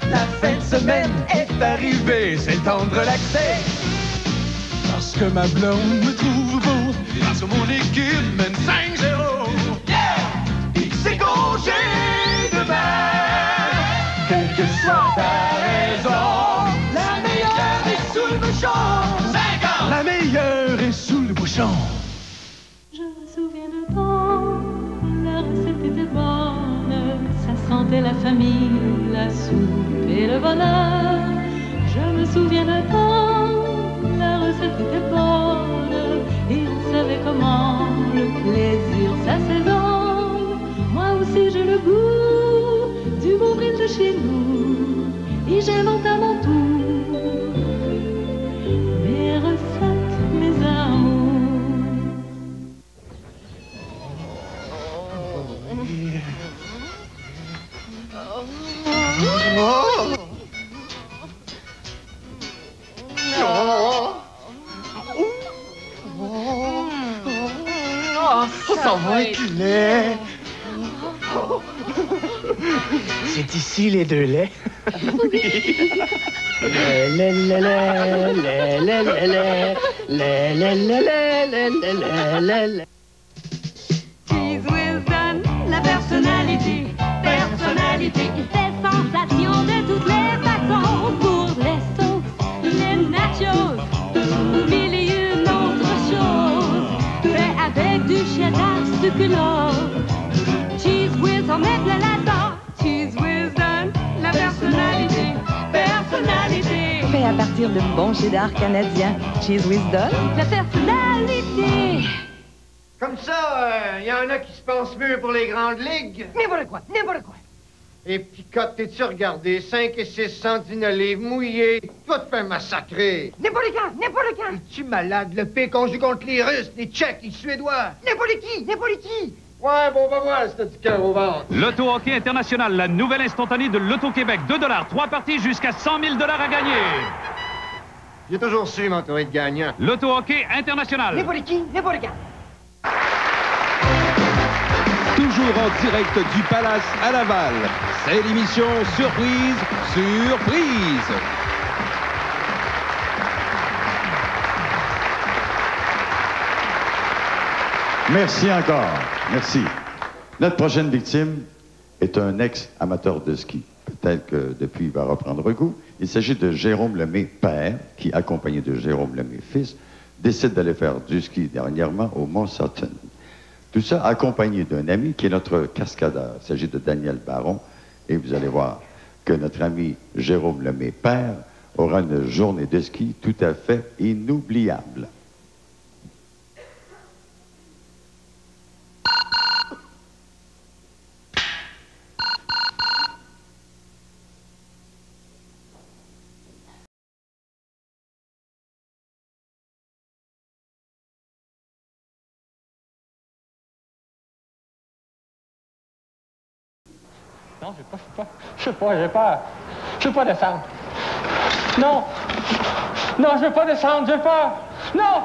La fin de semaine est arrivée, c'est le temps de relaxer. Parce que ma blonde me trouve beau. Parce que mon équipe mène 5-0. Yeah! Et c'est congé demain. Quelle que soit ta raison, la meilleure est sous le bouchon. 50! La meilleure est sous le bouchon. Je me souviens de temps, la recette était bonne, ça sentait la famille, la soupe et le bonheur. Je me souviens de temps, la recette était bonne, et on savait comment le plaisir s'assaisonne. Moi aussi j'ai le goût du beau bril de chez nous, et j'invente à mon tour mes recettes, mes amours. Ça va être laid. C'est ici les deux laits. Cheese Whiz donne la personnalité, personnalité qui fait sensation de toutes les façons. Pour les sauces, les nachos, ou mille et une autres choses, fait avec du cheddar succulent. Cheese Whiz en met plein là-dedans. Cheese Whiz donne la personnalité, personnalité. Fait à partir de bon cheddar canadien. Cheese Whiz donne la personnalité. Comme ça, y en a qui se pensent mieux pour les grandes ligues. N'importe quoi, n'importe quoi. Et Picotte, t'es-tu regardé? 5 et 6 centimes livres mouillés. Tu vas te faire massacrer. N'importe quand, n'importe quand. Es-tu malade? Le P qu'on joue contre les Russes, les Tchèques, les Suédois. N'importe qui, n'importe qui. Ouais, bon, on va voir si t'as du cœur au ventre. L'Auto-Hockey International, la nouvelle instantanée de l'Auto-Québec. 2 $, 3 parties jusqu'à 100 000 $ à gagner. J'ai toujours su m'entourer de gagnants. L'Auto-Hockey International. N'importe qui, n'importe quand. Toujours en direct du Palace à Laval. C'est l'émission Surprise, Surprise. Merci encore. Merci. Notre prochaine victime est un ex-amateur de ski. Peut-être que depuis, il va reprendre goût. Il s'agit de Jérôme Lemay, père, qui, accompagné de Jérôme Lemay, fils, décide d'aller faire du ski dernièrement au Mont Sutton. Tout ça accompagné d'un ami qui est notre cascadeur. Il s'agit de Daniel Baron. Et vous allez voir que notre ami Jérôme Lemay, père, aura une journée de ski tout à fait inoubliable. Non, je sais pas, je veux pas descendre. Non, non, je veux pas descendre, j'ai peur. Non,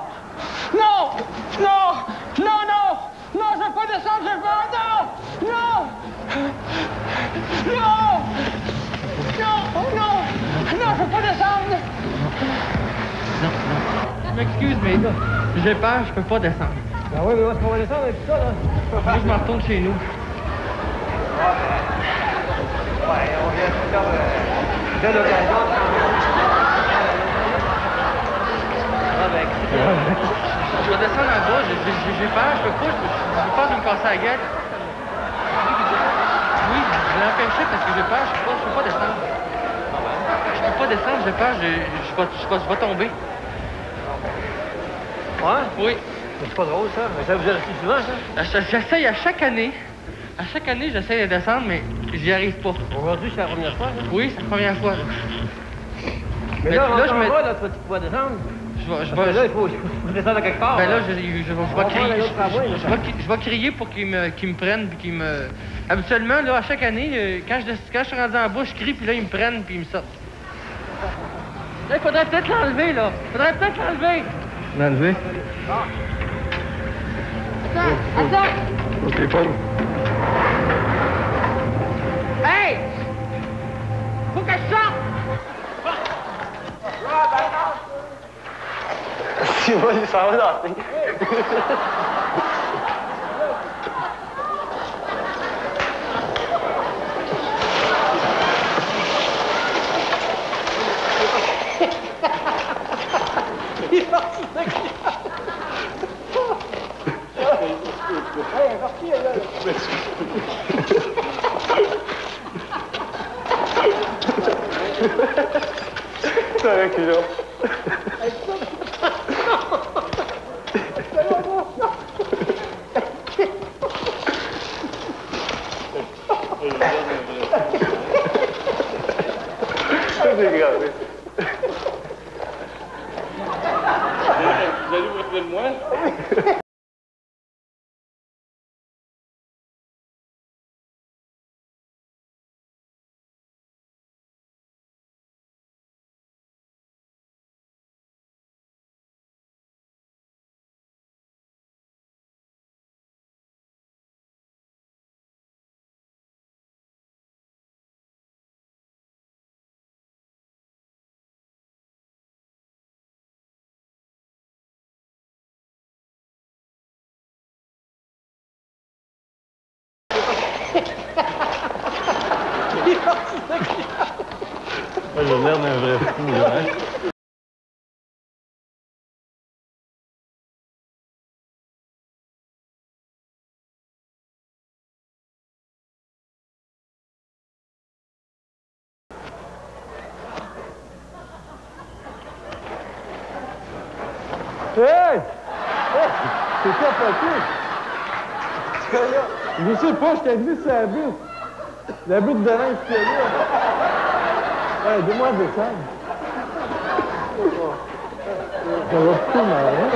non, non, non, non, non, je veux pas descendre, j'ai peur, non, non, non, non, non, non, je veux pas descendre. Non, non. Je m'excuse, mais là, j'ai peur, je peux pas descendre. Ben oui, mais où est-ce qu'on va descendre avec ça, là? Je me retourne chez nous. Ouais, on vient de faire de l'occasion. Je vais descendre en bas, j'ai peur, je peux pas, je peux me casser la gueule. Oui, je l'ai empêché parce que j'ai peur, je peux pas descendre. Je peux pas descendre, j'ai peur, je vais tomber. Ouais? Oui. C'est pas drôle, ça. Mais ça vous arrive souvent, ça? J'essaye à chaque année. À chaque année, j'essaie de descendre, mais j'y arrive pas. Aujourd'hui, c'est la première fois, là? Oui, c'est la première fois, là. Mais là, je me... là, tu vas pouvoir descendre? je vais... Là, il faut descendre quelque part. Ben là, je vais crier pour qu'ils me prennent, puis qu'ils me... Habituellement, là, à chaque année, quand je suis rendu en bas, je crie, puis là, ils me prennent, puis ils me sortent. Là, il faudrait peut-être l'enlever, là. L'enlever? Attends! Au téléphone. Hey! Faut que je sorte! Si, moi, il s'en va danser. Il est parti de là. Hey, il est parti, là. C'est un reculon. C'est grave. Vous allez vous rappeler de moi? J'ai l'air d'un vrai fou, là, hein? Hey! C'est capoté! Je sais pas, je t'ai glissé sur la butte. La butte de linge qu'il y a là. Ouais, dis-moi descendre. Ça va tout mal, hein?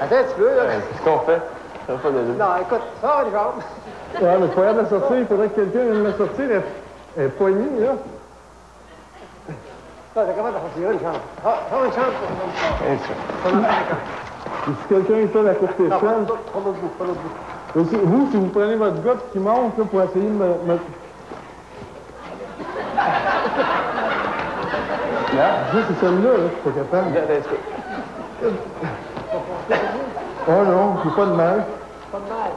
Attends un petit peu, là. Qu'est-ce qu'on fait? Ça va pas de Non, écoute, sors les jambes. Ouais, mais faut pas la sortir, il faudrait que quelqu'un vienne me sortir. Elle est poignée, là. Ça, t'es capable de sortir une chambre. Ah, sors une chambre. Si quelqu'un est là à la courte échelle... Pas l'autre bout, pas l'autre bout. Aussi, vous, si vous prenez votre gars qui monte là, pour essayer de me... Là, c'est celle-là, là, je suis pas capable. Oh non, j'ai pas de mal. Pas de mal.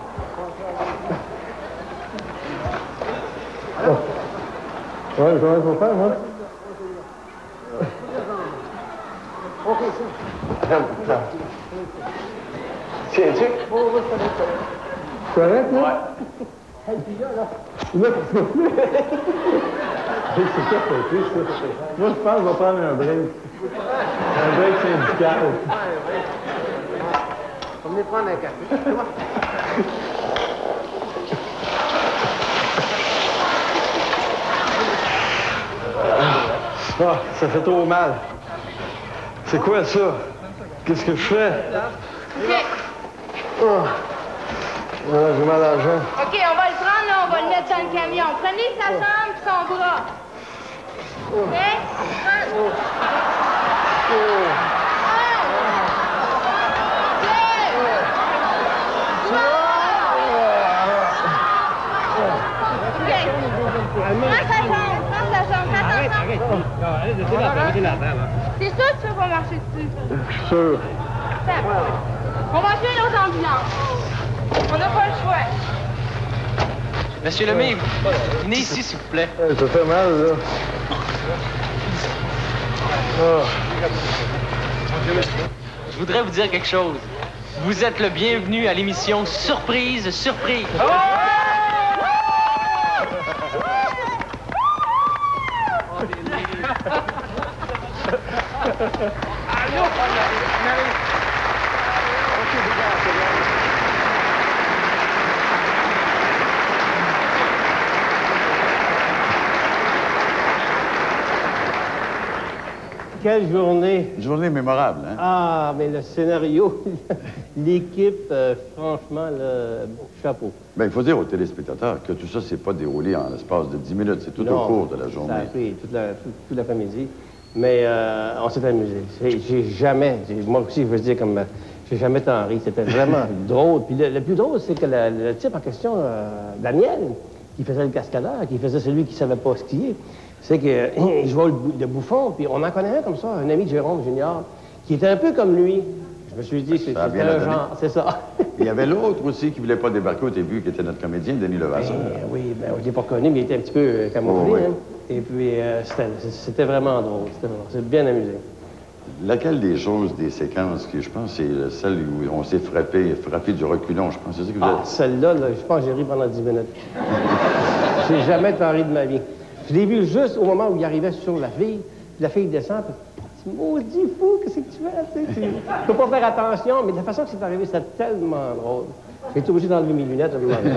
Oh. Ouais, comment il faut faire, moi? OK, ça. Tiens-tu? Oh, oui, ça va. C'est correct, là? Ouais. Hey, puis là, Là, qu'est-ce qu'on fait? C'est capoté, ça. Moi, je pense qu'on va prendre un break. Un break syndical. On va venir prendre un café. Ah, ça fait trop mal. C'est quoi ça? Qu'est-ce que je fais? OK. Oh. Voilà, j'ai mal à la jambe. OK, on va le prendre, là, on va le mettre dans le camion. Prenez sa jambe et son bras. OK? C'est sûr que tu veux pas marcher dessus? Je suis sûr. On va tuer l'autre ambulance. On n'a pas le choix. Monsieur Lemay, venez ici, s'il vous plaît. Ça fait mal, là. Oh. Je voudrais vous dire quelque chose. Vous êtes le bienvenu à l'émission Surprise, Surprise. quelle journée! Une journée mémorable, hein? Ah, mais le scénario, l'équipe, franchement, le chapeau. Bien, il faut dire aux téléspectateurs que tout ça s'est pas déroulé en l'espace de 10 minutes. C'est tout au cours de la journée. Ça a pris toute l'après-midi. Mais on s'est amusé. J'ai jamais, moi aussi, je veux dire, comme j'ai jamais tant ri. C'était vraiment drôle. Puis le plus drôle, c'est que le type en question, Daniel, qui faisait le cascadeur, qui faisait celui qui savait pas skier, c'est qu'il jouait le bouffon. Puis on en connaît un comme ça, un ami de Jérôme Junior, qui était un peu comme lui. Je me suis dit, c'est un genre, c'est ça. Il y avait l'autre aussi qui voulait pas débarquer au début, qui était notre comédien, Denis Levasseur. Oui, ben, je l'ai pas connu, mais il était un petit peu camouflé. Oh, oui. Hein. Et puis, c'était vraiment drôle. C'est bien amusé. Laquelle des choses, des séquences, je pense, c'est celle où on s'est frappé du reculon, je pense. C'est ça que vous avez... Celle-là, je pense que j'ai ri pendant 10 minutes. J'ai jamais tant ri de ma vie. Je l'ai vu juste au moment où il arrivait sur la fille, puis la fille descend, puis tu maudit fou, qu'est-ce que tu fais? Tu peux pas faire attention, mais de la façon que c'est arrivé, c'était tellement drôle. J'ai été obligé d'enlever mes lunettes à un moment donné.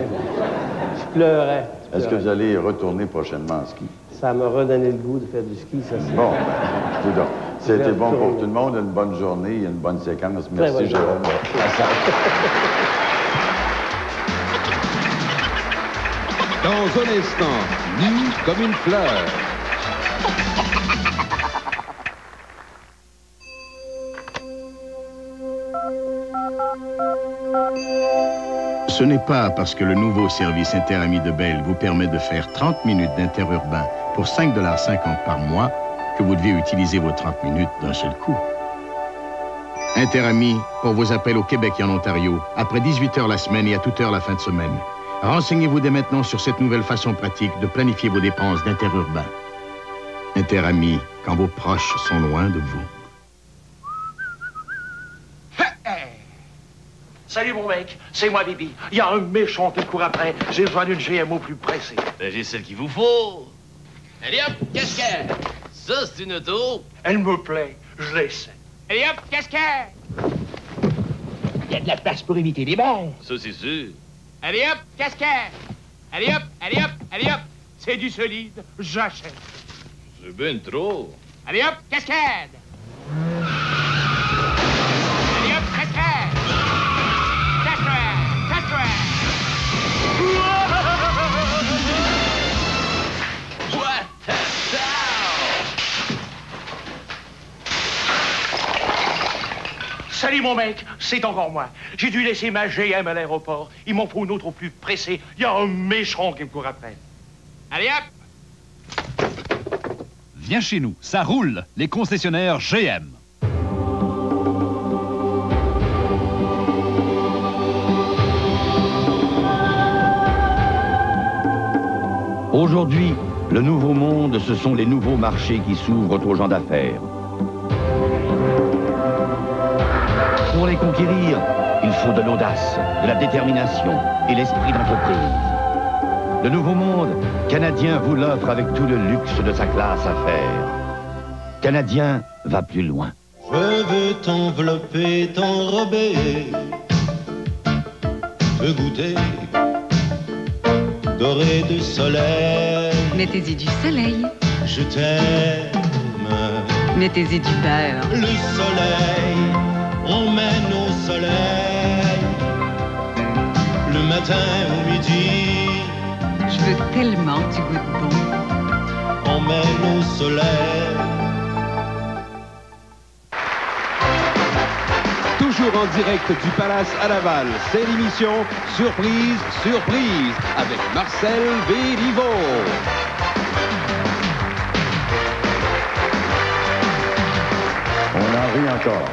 Je pleurais. Est-ce que vous allez retourner prochainement en ski? Ça m'a redonné le goût de faire du ski, ça. Bon, tout donc. C'était bon pour tout le monde. Une bonne journée, une bonne séquence. Merci, Jérôme. Dans un instant, nu comme une fleur. Ce n'est pas parce que le nouveau service Interamis de Bell vous permet de faire 30 minutes d'interurbain pour 5,50 $ par mois que vous devez utiliser vos 30 minutes d'un seul coup. Interamis pour vos appels au Québec et en Ontario, après 18 heures la semaine et à toute heure la fin de semaine. Renseignez-vous dès maintenant sur cette nouvelle façon pratique de planifier vos dépenses d'interurbain. Interamis, quand vos proches sont loin de vous. Salut, mon mec. C'est moi, Bibi. Il y a un méchant qui court après. J'ai besoin d'une GMO plus pressée. Ben, j'ai celle qu'il vous faut. Allez hop, cascade. Ça, c'est une auto. Elle me plaît. Je l'essaie. Allez hop, cascade. Il y a de la place pour éviter les balles. Ça, c'est sûr. Allez hop, cascade. Allez hop, allez hop, allez hop. C'est du solide. J'achète. C'est bien trop. Allez hop, cascade. Allez hop, cascade. Salut, mon mec, c'est encore moi. J'ai dû laisser ma GM à l'aéroport. Il m'en faut une autre au plus pressé. Il y a un méchant qui me court après. Allez, hop! Viens chez nous, ça roule, les concessionnaires GM. Aujourd'hui, le nouveau monde, ce sont les nouveaux marchés qui s'ouvrent aux gens d'affaires. Pour les conquérir, il faut de l'audace, de la détermination et l'esprit d'entreprise. Le nouveau monde, Canadien vous l'offre avec tout le luxe de sa classe à faire. Canadien va plus loin. Je veux t'envelopper, t'enrober, te goûter, doré de soleil. Mettez-y du soleil. Je t'aime. Mettez-y du beurre. Le soleil, on mène au soleil. Le matin au midi. Je veux tellement que tu goûtes bon. On mène au soleil. Toujours en direct du Palace à Laval, c'est l'émission Surprise, Surprise avec Marcel Béliveau. On en rit encore.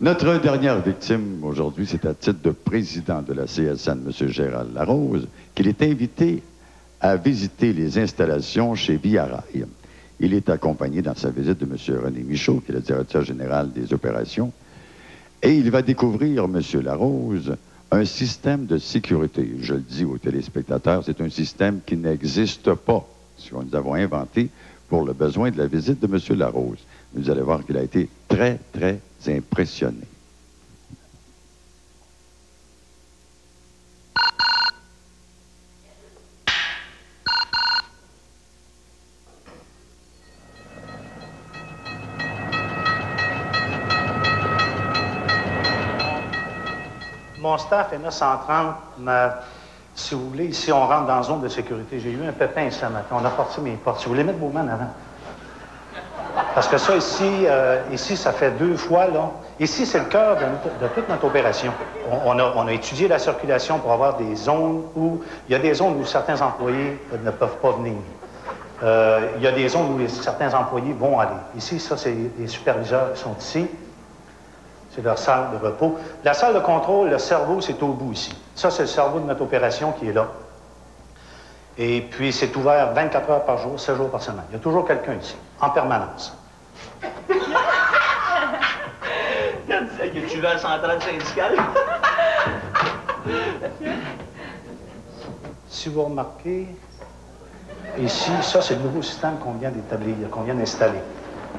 Notre dernière victime aujourd'hui, c'est à titre de président de la CSN, M. Gérald Larose, qu'il est invité à visiter les installations chez Via Rail. Il est accompagné dans sa visite de M. René Michaud, qui est le directeur général des opérations, et il va découvrir, M. Larose, un système de sécurité. Je le dis aux téléspectateurs, c'est un système qui n'existe pas, ce que nous avons inventé pour le besoin de la visite de M. Larose. Vous allez voir qu'il a été très, très impressionné. Mon staff NA130, si vous voulez, ici, on rentre dans la zone de sécurité. J'ai eu un pépin ce matin. On a porté mes portes. Si vous voulez mettre vos mains en avant. Parce que ça, ici, ça fait 2 fois, là. Ici, c'est le cœur de toute notre opération. On a étudié la circulation pour avoir des zones où... Il y a des zones où certains employés ne peuvent pas venir. Il y a des zones où certains employés vont aller. Ici, ça, c'est les superviseurs qui sont ici. C'est leur salle de repos. La salle de contrôle, le cerveau, c'est au bout ici. Ça, c'est le cerveau de notre opération qui est là. Et puis, c'est ouvert 24 heures par jour, 7 jours par semaine. Il y a toujours quelqu'un ici, en permanence. Quand tu sais que tu vas à la centrale syndicale. Si vous remarquez, ici, ça, c'est le nouveau système qu'on vient d'établir, qu'on vient d'installer.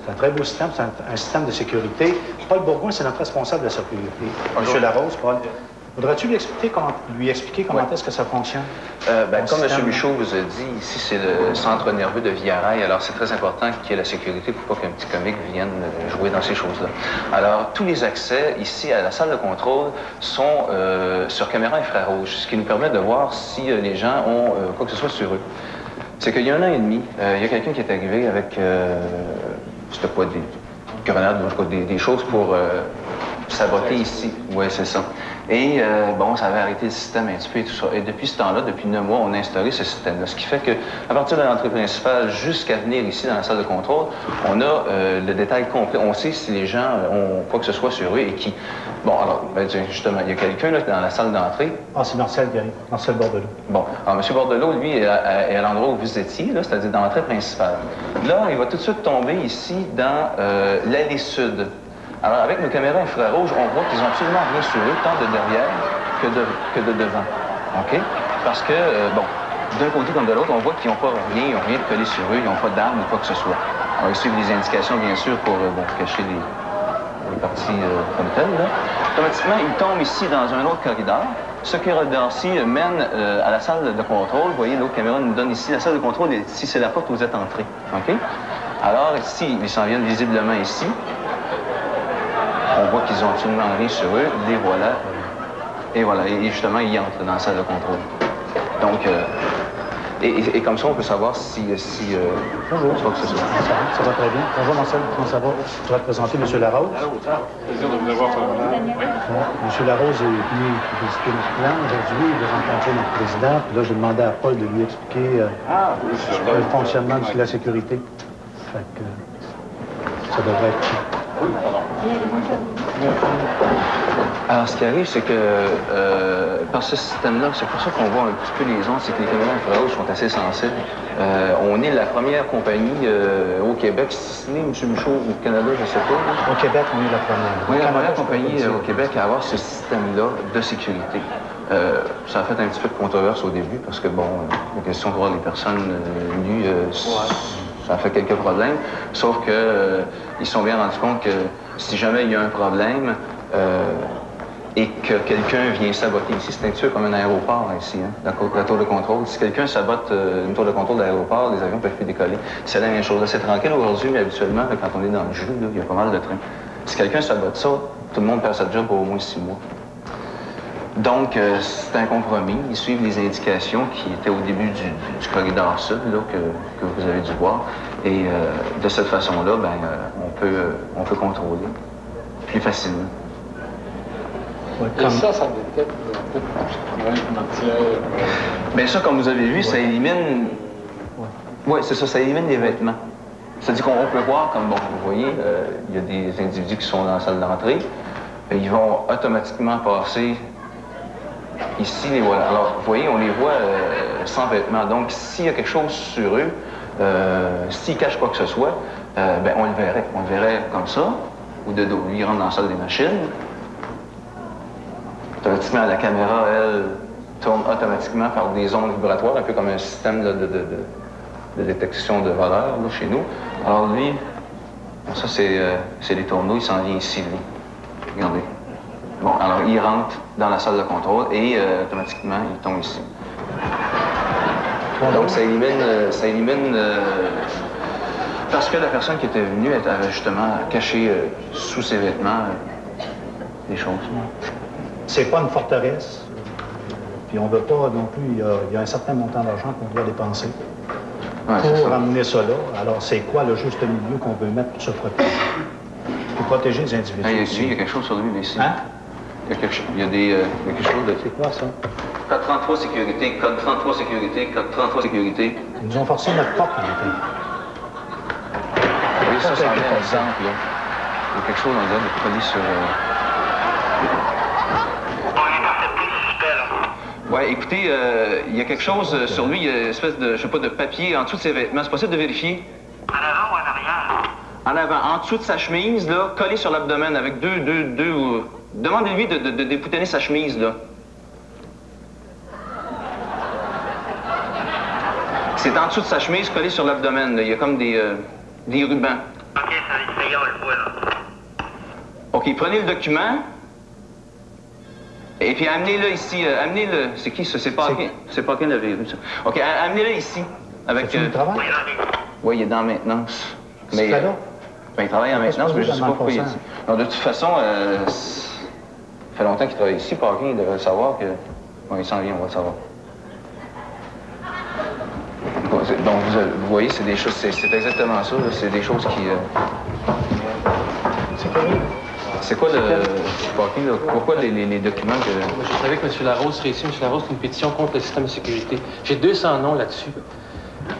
C'est un très beau système, c'est un système de sécurité. Paul Bourgoin, c'est notre responsable de la sécurité. Monsieur Larose, Paul. Voudrais-tu lui expliquer comment est-ce que ça fonctionne? Comme M. Michaud vous a dit, ici, c'est le centre nerveux de Villarail. Alors, c'est très important qu'il y ait la sécurité pour pas qu'un petit comique vienne jouer dans ces choses-là. Alors, tous les accès ici à la salle de contrôle sont sur caméra infrarouge, ce qui nous permet de voir si les gens ont quoi que ce soit sur eux. C'est qu'il y a 1 an et demi, il y a quelqu'un qui est arrivé avec, c'était quoi, des grenades, des choses pour saboter ici. Oui, c'est ça. Et bon, ça avait arrêté le système un petit peu et tout ça. Et depuis ce temps-là, depuis 9 mois, on a installé ce système-là. Ce qui fait qu'à partir de l'entrée principale jusqu'à venir ici dans la salle de contrôle, on a le détail complet. On sait si les gens ont quoi que ce soit sur eux et qui... Bon, alors, justement, il y a quelqu'un là dans la salle d'entrée. Ah, c'est Marcel qui arrive. Marcel Bordelot. Bon, alors M. Bordelot, lui, est à l'endroit où vous étiez, là, c'est-à-dire dans l'entrée principale. Là, il va tout de suite tomber ici dans l'allée sud. Alors, avec nos caméras infrarouges, on voit qu'ils n'ont absolument rien sur eux, tant de derrière que de devant. OK? Parce que, bon, d'un côté comme de l'autre, on voit qu'ils n'ont pas rien, ils n'ont rien de collé sur eux, ils n'ont pas d'armes ou quoi que ce soit. Alors, ils suivent des indications, bien sûr, pour cacher les parties comme telles, là. Automatiquement, ils tombent ici dans un autre corridor. Ce corridor-ci mène à la salle de contrôle. Vous voyez, l'autre caméra nous donne ici. La salle de contrôle, ici, c'est la porte où vous êtes entrés. OK? Alors, ici, ils s'en viennent visiblement ici. On voit qu'ils ont absolument rien sur eux, les voilà. Et voilà, et justement, ils entrent dans la salle de contrôle. Donc, et comme ça, on peut savoir si bonjour. Ça va très bien. Bonjour, Marcel, comment ça va? Je vais te présenter M. Larose. Plaisir de vous avoir. M. Larose est venu visiter notre plan. Aujourd'hui, il veut rencontrer notre président. Puis là, j'ai demandé à Paul de lui expliquer le fonctionnement de la sécurité. Fait que ça devrait être... Alors, ce qui arrive, c'est que par ce système-là, c'est pour ça qu'on voit un petit peu les ondes, c'est que les caméras infrarouges sont assez sensibles. On est la première compagnie au Québec, si ce n'est, M. Michaud, au Canada, je ne sais pas. Au Québec, on est la première. On est la première compagnie au Québec à avoir ce système-là de sécurité. Ça a fait un petit peu de controverse au début, parce que, bon, la question de voir les personnes nues, ça a fait quelques problèmes, sauf que ils se sont bien rendus compte que si jamais il y a un problème et que quelqu'un vient saboter ici, c'est un petit peu comme un aéroport ici, hein, la tour de contrôle. Si quelqu'un sabote une tour de contrôle d'aéroport, les avions peuvent plus décoller. C'est la même chose. C'est tranquille aujourd'hui, mais habituellement, quand on est dans le jus, là, il y a pas mal de trains. Si quelqu'un sabote ça, tout le monde perd sa job pour au moins 6 mois. Donc, c'est un compromis. Ils suivent les indications qui étaient au début du corridor sud, là, que vous avez dû voir. Et de cette façon-là, ben, on peut contrôler plus facilement. Et ça détecte matière. Bien, ça, comme vous avez vu, ça élimine... Oui, c'est ça, ça élimine les vêtements. C'est-à-dire qu'on peut voir, comme bon, vous voyez, il y a des individus qui sont dans la salle d'entrée. Ils vont automatiquement passer ici, les voilà. Alors, vous voyez, on les voit sans vêtements. Donc, s'il y a quelque chose sur eux, s'ils cachent quoi que ce soit, ben, on le verrait. On le verrait comme ça, ou de dos. Lui, il rentre dans la salle des machines. Automatiquement, la caméra, elle, tourne automatiquement par des ondes vibratoires, un peu comme un système de détection de voleurs, là, chez nous. Alors, lui, ça, c'est les tourneaux, il s'en vient ici, lui. Regardez. Bon, alors, il rentre dans la salle de contrôle et automatiquement, il tombe ici. Donc, ça élimine parce que la personne qui était venue avait justement caché sous ses vêtements des choses. c'est pas une forteresse. Puis on ne veut pas non plus, il y a un certain montant d'argent qu'on doit dépenser pour amener ça là. Alors, c'est quoi le juste milieu qu'on veut mettre pour se protéger? Pour protéger les individus. Il y a quelque chose sur lui, ici. Hein? Il y a quelque chose de... C'est quoi, ça? Code 33 sécurité, code 33 sécurité, code 33 sécurité. Ils nous ont forcé notre porte, en fait. Oui, ça en est un exemple, là. Il y a quelque chose, on dirait, de collé sur... Ouais, écoutez, il y a quelque chose sur lui, il y a une espèce de, je sais pas, de papier en dessous de ses vêtements. C'est possible de vérifier? En avant ou en arrière? En avant, en dessous de sa chemise, là, collé sur l'abdomen avec deux... Demandez-lui de déboutonner sa chemise, là. C'est en dessous de sa chemise, collé sur l'abdomen, là. Il y a comme des rubans. OK, ça y est, on le voit, là. OK, prenez le document. Et puis amenez-le ici, amenez-le... C'est qui ça? C'est Paquin? C'est Paquin de la vérité, ça. OK, amenez-le ici. Avec... Oui, il est dans la maintenance. Mais... là? Ben, il travaille en maintenance, mais je ne sais pas pourquoi il est ici. Non, de toute façon, ça fait longtemps qu'il travaille ici, Paquin, il devrait le savoir que... Bon, il s'en vient, on va le savoir. Donc, vous voyez, c'est des choses... C'est exactement ça, c'est des choses qui... C'est quoi? C'est quoi le... Parking, là? Pourquoi les documents que... Je savais que M. Larose serait ici. M. Larose, c'est une pétition contre le système de sécurité. J'ai 200 noms là-dessus.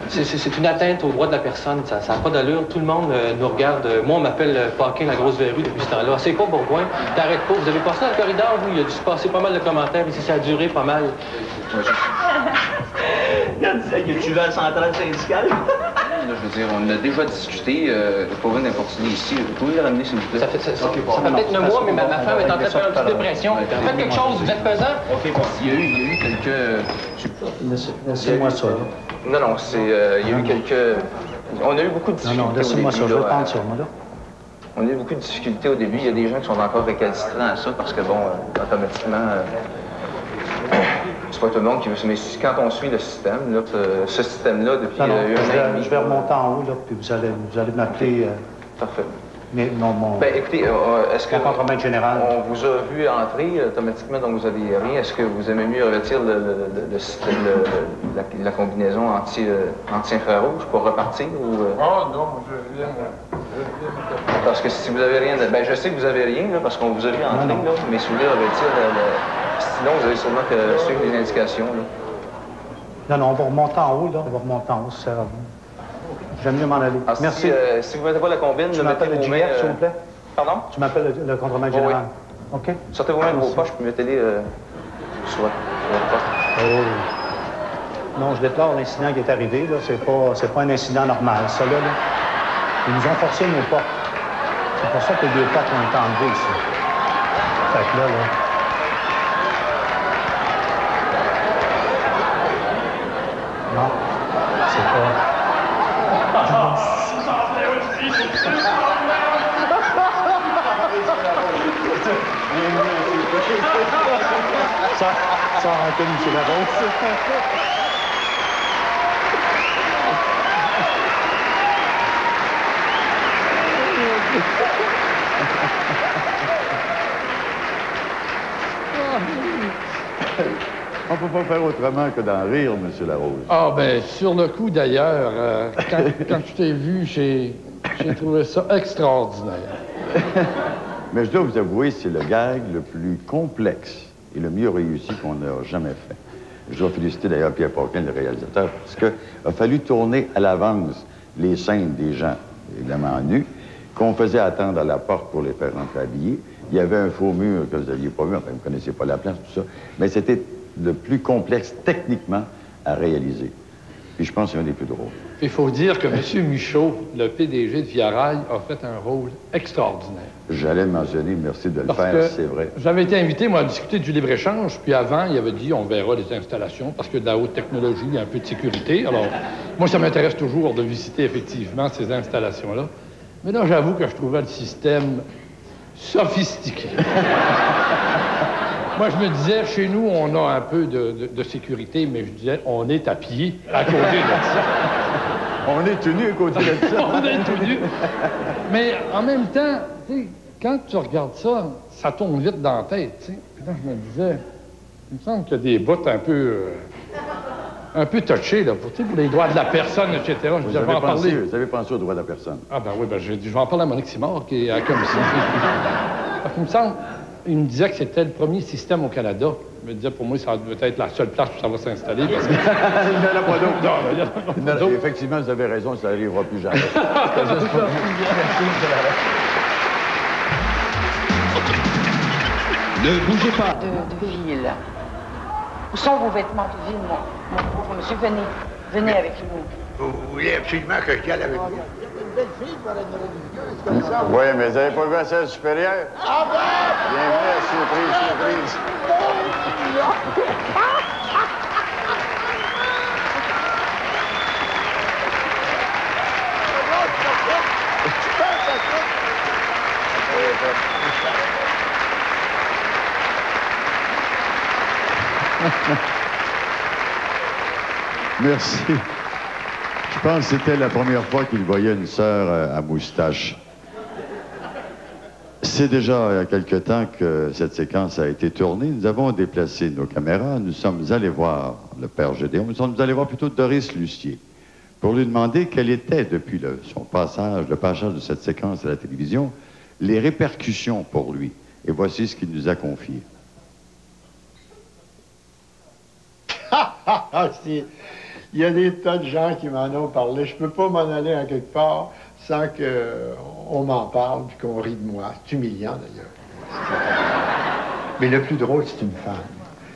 C'est une atteinte aux droits de la personne. Ça n'a pas d'allure. Tout le monde nous regarde. Moi, on m'appelle Parking la grosse verrue depuis ce temps-là. C'est quoi, Bourgoin? T'arrêtes pas. Vous avez passé dans le corridor, vous? Il a dû se passer pas mal de commentaires ici. Ça a duré pas mal. Quand tu vas à la centrale syndicale? Là, je veux dire, on a déjà discuté, pour venir d'importuner ici. Vous pouvez le ramener, s'il vous plaît? Ça fait peut-être 9 mois, mais ma femme est en train de faire une petite dépression. Faites quelque chose, vous êtes pesant. OK, bon, il y a eu quelques... Laissez-moi ça, là. Non, c'est... il y a eu quelques... On a eu beaucoup de difficultés. Non, laissez-moi ça, je vais prendre ça, moi, là. On a eu beaucoup de difficultés au début. Il y a des gens qui sont encore récalcitrants à ça parce que, bon, automatiquement... C'est pas tout le monde qui veut... Mais quand on suit le système, là, ce système-là, depuis un an et demi... Je vais remonter en haut, là, puis vous allez m'appeler... Parfait. Mais non, mon... Ben, écoutez, est-ce que... contre-maître général. On vous a vu entrer automatiquement, donc vous n'avez rien. Est-ce que vous aimez mieux revêtir la combinaison anti-infrarouge pour repartir ou... Oh non, je viens... Parce que si vous avez rien... Ben, je sais que vous avez rien, là, parce qu'on vous a vu entrer, là, mais si vous voulez revêtir sinon, vous avez sûrement que suivre les indications, là. Non, on va remonter en haut, là. On va remonter en haut, ça sert à rien. J'aime mieux m'en aller. Merci. Si vous ne mettez pas la combine, tu m'appelles le GF, s'il vous plaît? Pardon? Tu m'appelles le contre-maître général. Oui. OK. Sortez vos mains de vos poches, puis mettez-les sur votre poche. Oh. Non, je déplore l'incident qui est arrivé, là. C'est pas un incident normal, ça, là. Ils nous ont forcé nos portes. C'est pour ça que les deux portes ont été enlevées, ici. Fait que là... Non, c'est pas... Ça a raconté M. Larose. On ne peut pas faire autrement que d'en rire, M. Larose. Ah, ben, sur le coup, d'ailleurs, quand je t'ai vu, j'ai trouvé ça extraordinaire. Mais je dois vous avouer, c'est le gag le plus complexe et le mieux réussi qu'on a jamais fait. Je dois féliciter d'ailleurs Pierre Paquin, le réalisateur, parce qu'il a fallu tourner à l'avance les scènes des gens, évidemment nus, qu'on faisait attendre à la porte pour les faire rentrer habillés. Il y avait un faux mur que vous n'aviez pas vu, enfin, vous ne connaissez pas la place, tout ça. Mais c'était le plus complexe techniquement à réaliser. Puis je pense que c'est un des plus drôles. Il faut dire que M. Michaud, le PDG de Via Rail, a fait un rôle extraordinaire. J'allais le mentionner, merci de le faire, c'est vrai. J'avais été invité, moi, à discuter du libre-échange, puis avant, il avait dit on verra les installations, parce que de la haute technologie, il y a un peu de sécurité. Alors, moi, ça m'intéresse toujours de visiter effectivement ces installations-là. Mais là, j'avoue que je trouvais le système sophistiqué. Moi, je me disais, chez nous, on a un peu de sécurité, mais je disais, on est à pied à côté de ça. On est tout nu à côté de ça. On est tout nu. Mais en même temps, tu sais, quand tu regardes ça, ça tourne vite dans la tête, tu sais. Puis là, je me disais, il me semble qu'il y a des bouts un peu touchés, là, pour les droits de la personne, etc. Je Vous avez pensé aux droits de la personne? Ah, ben oui, ben je vais en parler à Monique Simard, qui est à la commission. Parce qu'il me semble, il me disait que c'était le premier système au Canada. Il me disait, pour moi, ça doit être la seule place où ça va s'installer. Parce que... il n'y en a pas d'autre. Non, il n'y en a pas d'autre. Effectivement, vous avez raison, ça n'arrivera plus jamais. Ne bougez pas. De ville. Où sont vos vêtements de ville, mon pauvre monsieur? Venez. Venez avec nous. Vous voulez absolument que je vienne avec vous? Une belle fille pour être religieuse, comme ça. Oui, mais vous n'avez pas vu à celle supérieure? Ah ben! Bienvenue à Surprise. Merci. Je pense que c'était la première fois qu'il voyait une sœur à moustache. C'est déjà il y a quelque temps que cette séquence a été tournée. Nous avons déplacé nos caméras. Nous sommes allés voir le père Gédéon. Nous sommes allés voir plutôt Doris Lucier pour lui demander quelle était, depuis le passage de cette séquence à la télévision, les répercussions pour lui. Et voici ce qu'il nous a confié. Il y a des tas de gens qui m'en ont parlé. Je peux pas m'en aller à quelque part sans qu'on m'en parle puis qu'on rit de moi. C'est humiliant, d'ailleurs. Mais le plus drôle, c'est une femme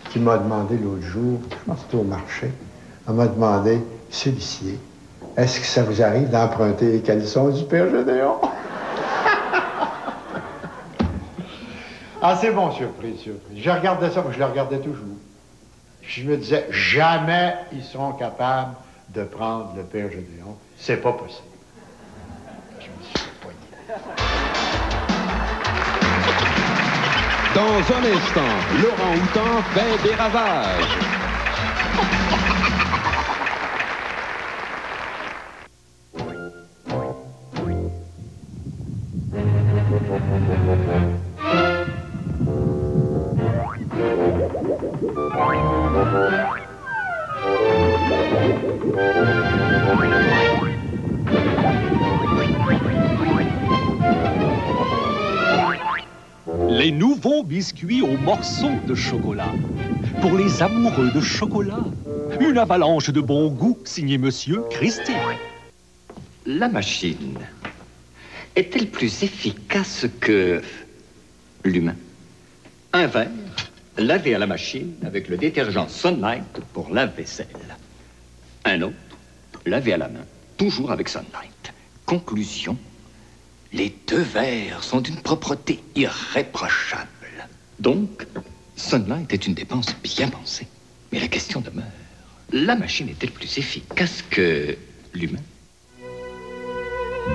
qui m'a demandé l'autre jour, je pense que c'était au marché, elle m'a demandé, « Monsieur Lucier, est-ce que ça vous arrive d'emprunter les caleçons du père Gédéon? » Ah, c'est bon, surprise. Je regardais ça, moi je le regardais toujours. Je me disais, jamais ils seront capables de prendre le père Gédéon. C'est pas possible. Je me suis poigné. Dans un instant, Laurent Houtan fait des ravages. Les nouveaux biscuits aux morceaux de chocolat. Pour les amoureux de chocolat. Une avalanche de bon goût, signé Monsieur Christie. La machine est-elle plus efficace que l'humain? Un verre lavé à la machine avec le détergent Sunlight pour lave-vaisselle. Un autre lavé à la main, toujours avec Sunlight. Conclusion, les deux verres sont d'une propreté irréprochable. Donc, Sunlight est une dépense bien pensée. Mais la question demeure, la machine est-elle plus efficace que l'humain?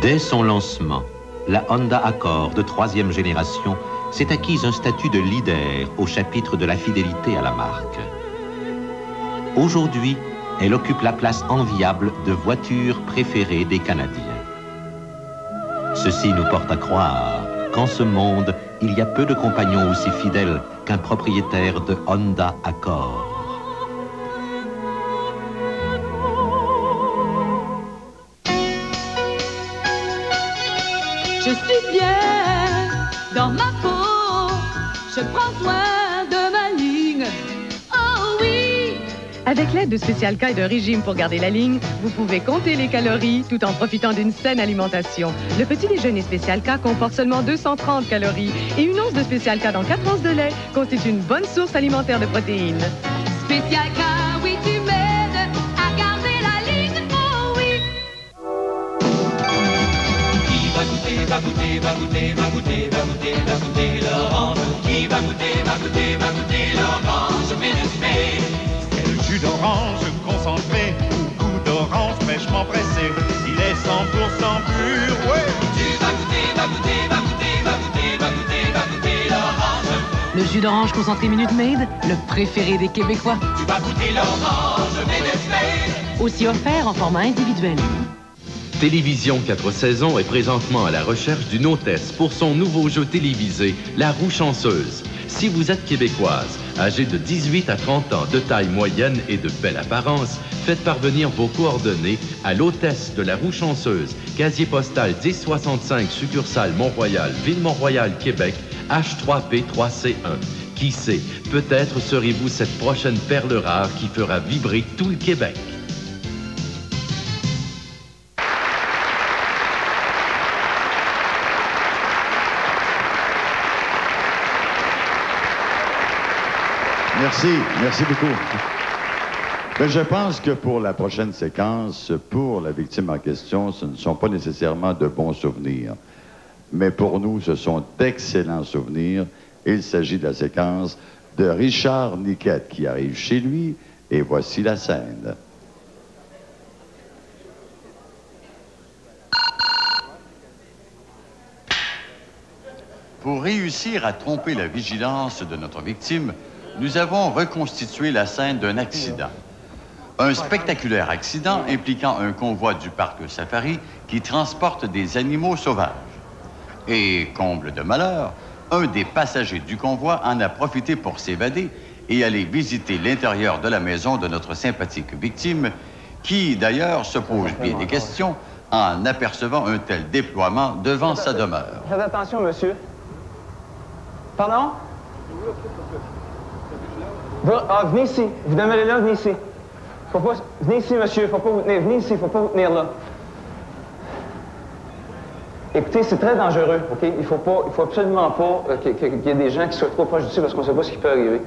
Dès son lancement, la Honda Accord de 3e génération s'est acquise un statut de leader au chapitre de la fidélité à la marque. Aujourd'hui, elle occupe la place enviable de voiture préférée des Canadiens. Ceci nous porte à croire qu'en ce monde, il y a peu de compagnons aussi fidèles qu'un propriétaire de Honda Accord. Je suis bien dans ma peau, je prends soin de ma ligne, oh oui! Avec l'aide de Spécial K et d'un régime pour garder la ligne, vous pouvez compter les calories tout en profitant d'une saine alimentation. Le petit déjeuner Spécial K comporte seulement 230 calories et une once de Spécial K dans 4 onces de lait constitue une bonne source alimentaire de protéines. Spécial K, oui, tu m'aides à garder la ligne, oh oui! Qui va goûter, va goûter, va goûter, va goûter, va goûter, va goûter l'orange? Qui va goûter, va goûter, va goûter l'orange médecine? Quel jus d'orange concentré, au goût d'orange fraîchement pressé. Il est 100% pur, ouais. Tu vas goûter, va goûter, va goûter, va goûter, va goûter, va goûter l'orange. Le jus d'orange concentré Minute Maid, le préféré des Québécois. Tu vas goûter l'orange médecine. Aussi offert en format individuel. Télévision 4 saisons est présentement à la recherche d'une hôtesse pour son nouveau jeu télévisé, La Roue chanceuse. Si vous êtes québécoise, âgée de 18 à 30 ans, de taille moyenne et de belle apparence, faites parvenir vos coordonnées à l'hôtesse de La Roue chanceuse, casier postal 1065, succursale Mont-Royal, Ville Mont-Royal, Québec, H3P3C1. Qui sait, peut-être serez-vous cette prochaine perle rare qui fera vibrer tout le Québec. Merci beaucoup. Mais je pense que pour la prochaine séquence, pour la victime en question, ce ne sont pas nécessairement de bons souvenirs. Mais pour nous, ce sont d'excellents souvenirs. Il s'agit de la séquence de Richard Niquette qui arrive chez lui, et voici la scène. Pour réussir à tromper la vigilance de notre victime, nous avons reconstitué la scène d'un accident. Un spectaculaire accident impliquant un convoi du parc Safari qui transporte des animaux sauvages. Et, comble de malheur, un des passagers du convoi en a profité pour s'évader et aller visiter l'intérieur de la maison de notre sympathique victime, qui, d'ailleurs, se pose bien des questions en apercevant un tel déploiement devant sa demeure. Faites attention, monsieur. Pardon? Venez ici. Vous demeurez là, venez ici. Venez ici, monsieur. Faut pas vous tenir. Venez ici, faut pas vous tenir là. Écoutez, c'est très dangereux, OK? Il faut absolument pas qu'il y ait des gens qui soient trop proches d'ici parce qu'on ne sait pas ce qui peut arriver.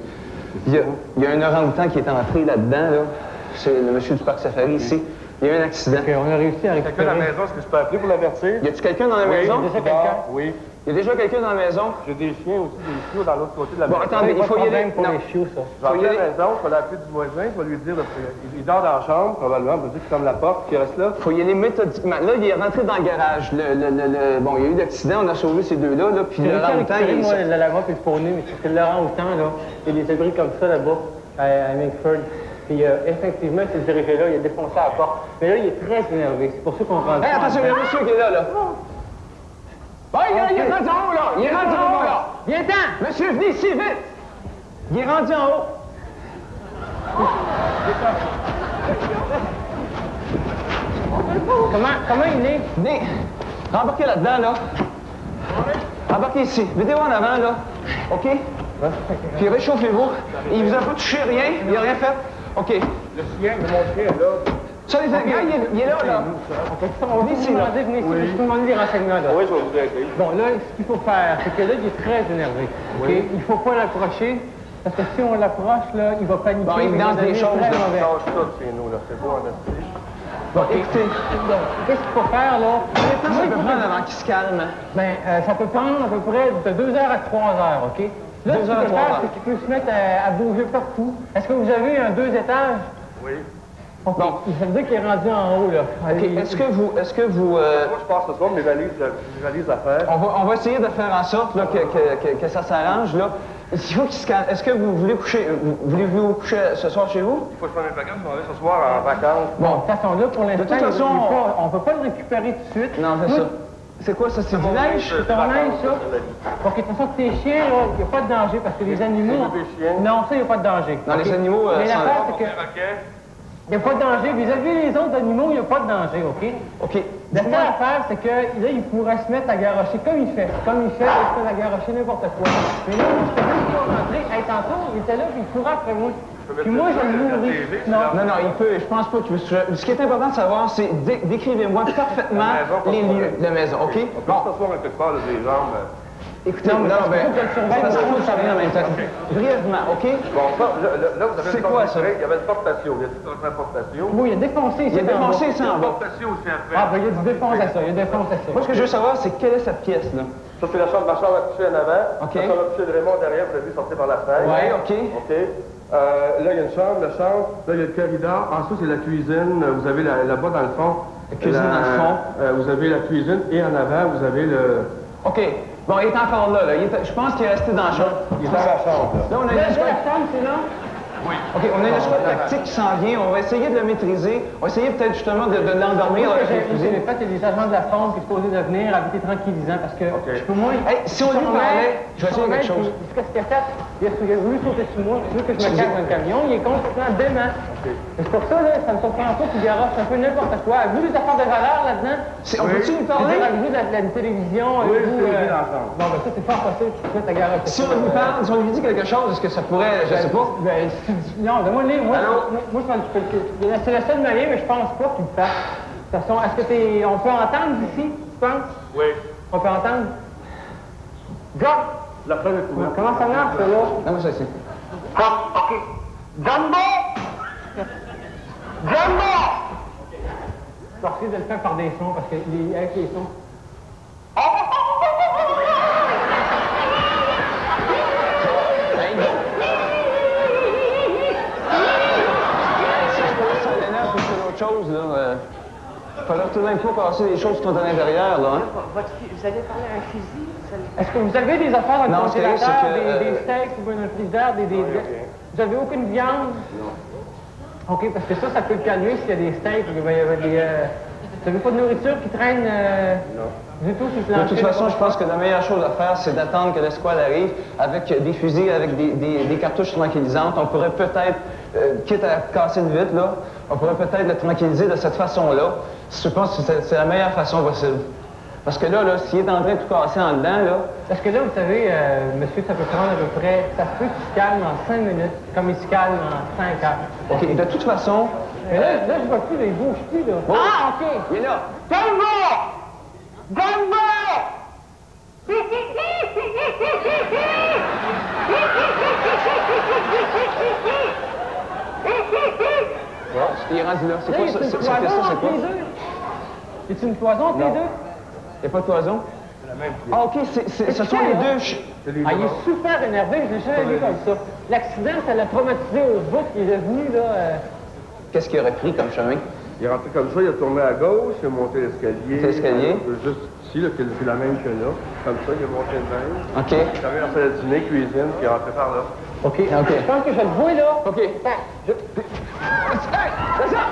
Il y a un orang-outan qui est entré là-dedans, là. C'est le monsieur du parc Safari ici. Il y a eu un accident. Okay, on a réussi à récupérer... Quelqu'un dans la maison, est-ce que je peux appeler pour l'avertir? Y a-tu quelqu'un dans la maison? Il y a déjà quelqu'un? Oui. Il y a déjà quelqu'un dans la maison? J'ai des chiens aussi, des chiots dans l'autre côté de la maison. Bon, attendez, il faut y aller. Pour les chiots, ça. Je vais appeler à la maison, je vais l'appeler du voisin, je vais lui dire... Il dort dans la chambre, probablement, je vais dire qu'il ferme la porte, qu'il reste là. Il faut y aller méthodiquement. Là, il est rentré dans le garage. Bon, il y a eu d'accident, on a sauvé ces deux-là, là, puis le orang-outan... Moi, la lama puis le poney, mais c'est que le orang-outan, là, il y a des abris comme ça, là-bas, à Minkford. Puis effectivement, il s'est dirigé là, il a défoncé la porte. Mais là, il est très énervé. C'est pour ça qu'on rentre. Hey, attention, il y a un monsieur qui est là, là. Bon, il est rendu en haut, là. Il est rendu en haut, là. Viens-t'en. Monsieur, venez ici, vite. Il est rendu en haut. Comment il est? Venez. Rembarquez là-dedans, là. Embarquez ici. Mettez-vous en avant, là. OK? Puis réchauffez-vous. Il vous a pas touché rien? Il n'a rien fait? OK. Le chien, mon chien, là. Ça, les gars, il est là, là. On va vous demander, venez ici, je peux demander des renseignements, là. Oui, je vais vous aider. Bon, là, ce qu'il faut faire, c'est que là, il est très énervé. OK? Il ne faut pas l'approcher, parce que si on l'approche, là, il va paniquer. Bon, il danse des choses, là. Il change tout chez nous, là. C'est beau, on a dit. Bon, écoutez, qu'est-ce qu'il faut faire, là? Combien de temps ça peut prendre avant qu'il se calme? Bien, ça peut prendre à peu près de 2 heures à 3 heures, OK? Là, ce qu'il peut faire, c'est qu'il peut se mettre à bouger partout. Est-ce que vous avez un 2 étages? Oui. OK. Bon. Ça veut dire qu'il est rendu en haut, là. OK. Est-ce que vous... Moi, je passe ce soir mes valises à faire. On va essayer de faire en sorte là, que ça s'arrange, là. Il faut qu'il se calme. Est-ce que vous voulez coucher... Voulez-vous coucher ce soir chez vous? Il faut que je prenne mes bagages, je vais aller ce soir en vacances. Bon, de toute façon, là, pour l'instant, de toute façon, on ne peut pas le récupérer tout de suite. Non, c'est ça. C'est quoi ça? C'est du neige? C'est ton neige, ça? OK, de toute façon, tes chiens, là, il n'y a pas de danger parce que les animaux... Non, ça, il n'y a pas de danger. Non, les animaux... Mais l'affaire, c'est que... Il n'y a pas de danger. Vis-à-vis les autres animaux, il n'y a pas de danger, OK? OK. La seule affaire, c'est que là, il pourrait se mettre à garrocher comme il fait. Comme il fait, il se met à garrocher n'importe quoi. Mais là, je peux pas rentrer. Hey, tantôt, il était là, puis il courait après moi. Puis moi, je le nourris. Non, il peut. Je pense pas qu'il peut. Ce qui est important de savoir, c'est décrivez-moi parfaitement les lieux de la maison, OK? Bon. On peut s'asseoir quelque part, des jambes. Écoutez, non, ben, parce qu'il faut que ça revienne en même temps. Brièvement, OK? Bon, ça, là, vous avez c'est quoi, ça? Il y avait une porte patio. Il y a tout un porte patio. Oui, il a défoncé ici. Il a défoncé ici en bas. Porte patio aussi après. Ah, ben, il a défoncé ça. Il a défoncé ça. Moi, ce que je veux savoir, c'est quelle est cette pièce-là? Ça, c'est ma chambre à coucher en avant. OK. La chambre à coucher de Raymond derrière, vous l'avez vu sortir par la fenêtre. Oui, OK. OK. Là, il y a une chambre, la chambre. Là, il y a le corridor. En dessous, c'est la cuisine. Vous avez là-bas, dans le fond. La cuisine dans le fond. Vous avez la cuisine et en avant, vous avez le... OK. Bon, il est encore là. Je pense qu'il est resté dans la chambre. Il est dans la chambre, là. Là, on a la chambre, c'est là? Oui. OK, on a une escouade tactique qui s'en vient. On va essayer de le maîtriser. On va essayer peut-être justement de l'endormir. Ce que j'ai fait, c'est des agents de la faune qui sont supposés de venir avec des tranquillisants parce que je peux moins. Hey, si on lui parlait, je vais essayer quelque chose. Qu'est-ce qu'il a fait? Il a voulu sauter sur moi. Il veut que je me cache dans le camion. Il est complètement dément. C'est pour ça, là, ça me surprend pas qu'il garoche un peu n'importe quoi. Avez-vous des affaires de valeur là-dedans? On peut-tu lui parler? Avez-vous de la télévision? Oui, je peux le dire ensemble. Bon, ben ça, c'est fort possible que tu mettes ta garoche. Si on lui parle, si on lui dit quelque chose, est-ce que ça pourrait, je sais pas? Ben, non, donne-moi le livre. Moi, je m'en c'est le seul moyen, mais je pense pas qu'il le fasse. De toute façon, est-ce que on peut entendre d'ici, tu penses? Oui. On peut entendre? Gars! La preuve est couverte. Comment ça marche, ça, là? Non, ça, c'est... OK. Jumbo! Jumbo! Je vais essayer de le faire par des sons, parce que avec les sons... chose, là. Il fallait tout d'un coup passer des choses qui sont à l'intérieur, là. Hein? Vous allez parler à un fusil? Est-ce que vous avez des affaires dans le congélateur, que, des steaks ou dans le frigidaire, Vous avez aucune viande? Non. OK, parce que ça peut le calmer s'il y a des steaks, il va y avoir des... Vous n'avez pas de nourriture qui traîne du tout sur le plancher? De toute façon, je pense que la meilleure chose à faire, c'est d'attendre que l'escouade arrive avec des fusils, avec des cartouches tranquillisantes. On pourrait peut-être, quitte à casser une vitre, là, on pourrait peut-être le tranquilliser de cette façon-là. Je pense que c'est la meilleure façon possible. Parce que là, s'il est en train de tout casser en dedans, là... Parce que là, vous savez, monsieur, ça peut prendre à peu près... Ça se peut qu'il se calme en 5 minutes, comme il se calme en 5 heures. OK, de toute façon... Mais là, je vois plus, il bouge plus, là. Bon. Ah, OK! Il est là! Jumbo! Jumbo! Bon, il est rendu là. C'est quoi ça? C'est quoi? C'est une cloison entre les deux? Il n'y a pas de cloison? C'est la même. Ah, OK, ce sont les deux. Ah, il est super énervé, je l'ai jamais vu comme ça. L'accident, ça l'a traumatisé au bout, il est devenu, là... Qu'est-ce qu'il aurait pris comme chemin? Il est rentré comme ça, il a tourné à gauche, il a monté l'escalier. C'est l'escalier? Juste ici, là, c'est la même que là. Comme ça, il a monté le bain. OK. Il est arrivé dans la salle de dîner, cuisine, puis il est rentré par là. OK. Je pense que je le vois, là. OK. Hey! C'est ça!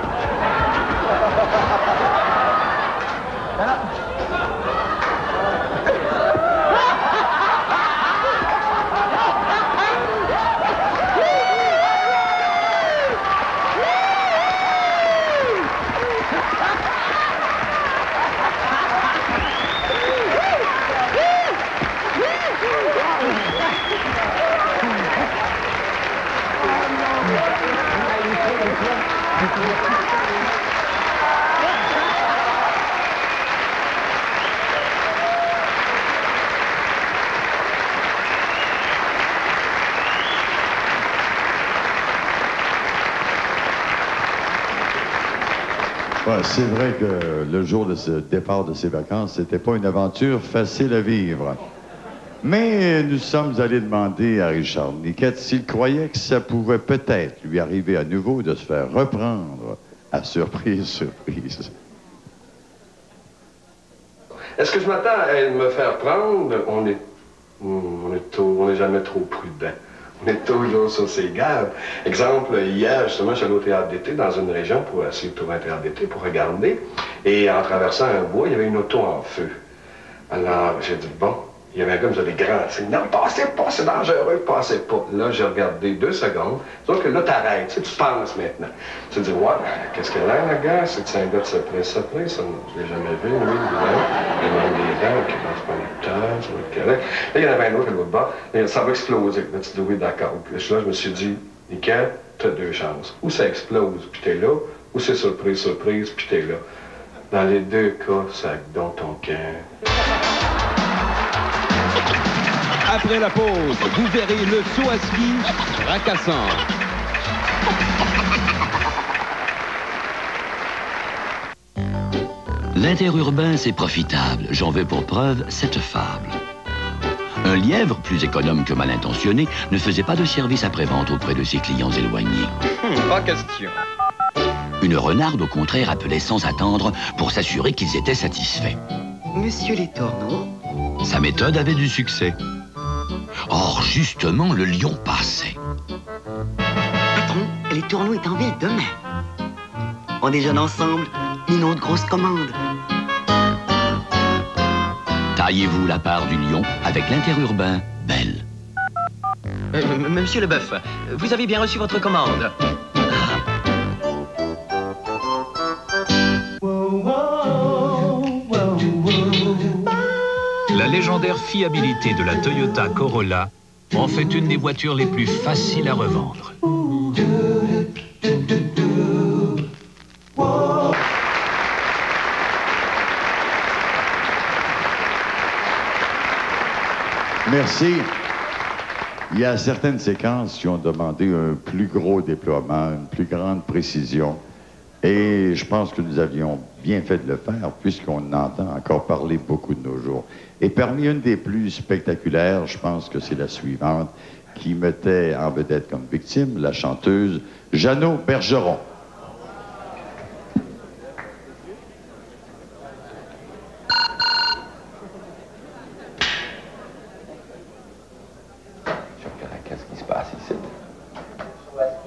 Ouais, c'est vrai que le jour de ce départ de ses vacances, c'était pas une aventure facile à vivre. Mais nous sommes allés demander à Richard Niquette s'il croyait que ça pouvait peut-être lui arriver à nouveau de se faire reprendre à surprise, surprise. Est-ce que je m'attends à me faire prendre? On n'est jamais trop prudent. On est toujours sur ses gardes. Exemple, hier, justement, je suis allé au théâtre d'été dans une région pour essayer de trouver un théâtre d'été pour regarder. Et en traversant un bois, il y avait une auto en feu. Alors, j'ai dit, bon, il y avait un gars qui faisait des grands signes. Non, passez pas, c'est dangereux, passez pas. Là, j'ai regardé 2 secondes. Sauf que là, t'arrêtes, tu sais, tu penses maintenant. Tu te dis, ouais, qu'est-ce qu'elle a, la gare? C'est un gars de ce presse, ça, je l'ai jamais vu, lui, il manque des dents, qui passe pas le temps, ça va être correct. Là, il y en avait un autre à l'autre bord, et ça va exploser. Là, tu te dis, oui, d'accord. Puis là, je me suis dit, Nickel, t'as 2 chances. Ou ça explose, puis t'es là, ou c'est surprise, surprise, puis t'es là. Dans les 2 cas, ça dans ton cœur. Après la pause, vous verrez le saut à ski fracassant. L'interurbain, c'est profitable. J'en veux pour preuve cette fable. Un lièvre, plus économe que mal intentionné, ne faisait pas de service après-vente auprès de ses clients éloignés. Pas question. Une renarde, au contraire, appelait sans attendre pour s'assurer qu'ils étaient satisfaits. Monsieur Letourneau. Sa méthode avait du succès. Or, justement, le lion passait. les Tourneaux est en ville demain. On déjeune ensemble, une autre grosse commande. Taillez-vous la part du lion avec l'interurbain Belle. Monsieur Leboeuf, vous avez bien reçu votre commande. La légendaire fiabilité de la Toyota Corolla en fait une des voitures les plus faciles à revendre. Merci. Il y a certaines séquences qui ont demandé un plus gros déploiement, une plus grande précision. Et je pense que nous avions bien fait de le faire, puisqu'on entend encore parler beaucoup de nos jours. Et parmi une des plus spectaculaires, je pense que c'est la suivante, qui mettait en vedette comme victime la chanteuse Jeannot Bergeron. Qu'est-ce qui se passe ici?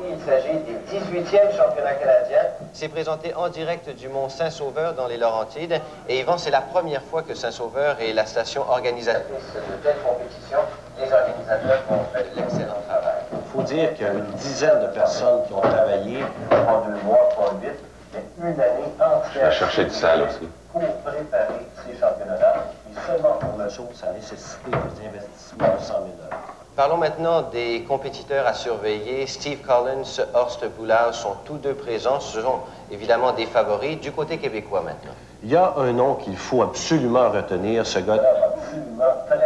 Il s'agit des 18e championnats canadiens. C'est présenté en direct du Mont Saint-Sauveur dans les Laurentides. Et Yvan, c'est la première fois que Saint-Sauveur est la station organisatrice de telles compétitions. Les organisateurs ont fait l'excellent travail. Il faut dire qu'il y a une dizaine de personnes qui ont travaillé en 2 mois, pas 8, mais une année entière. Je vais chercher du sel aussi. Pour préparer ces championnats-là. Et seulement pour le show, ça a nécessité des investissements de 100 000 $. Parlons maintenant des compétiteurs à surveiller. Steve Collins, Horst Boulard sont tous deux présents. Ce sont évidemment des favoris. Du côté québécois maintenant. Il y a un nom qu'il faut absolument retenir. Ce gars absolument très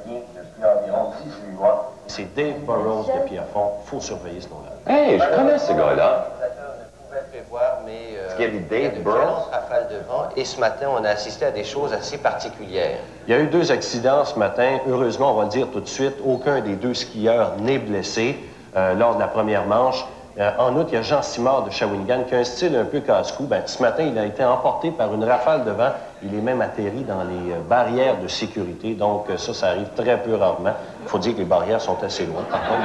bien depuis environ 18 mois. C'est Dave Burrows de Pierrefonds. Il faut surveiller ce nom-là. Hey, je connais ce gars-là. Prévoir, mais il y a des Dave Burrows rafales de vent. Et ce matin, on a assisté à des choses assez particulières. Il y a eu 2 accidents ce matin. Heureusement, on va le dire tout de suite, aucun des 2 skieurs n'est blessé lors de la première manche. En outre, il y a Jean Simard de Shawinigan qui a un style un peu casse-cou. Ce matin, il a été emporté par une rafale de vent. Il est même atterri dans les barrières de sécurité. Donc, ça arrive très peu rarement. Il faut dire que les barrières sont assez loin. Par contre,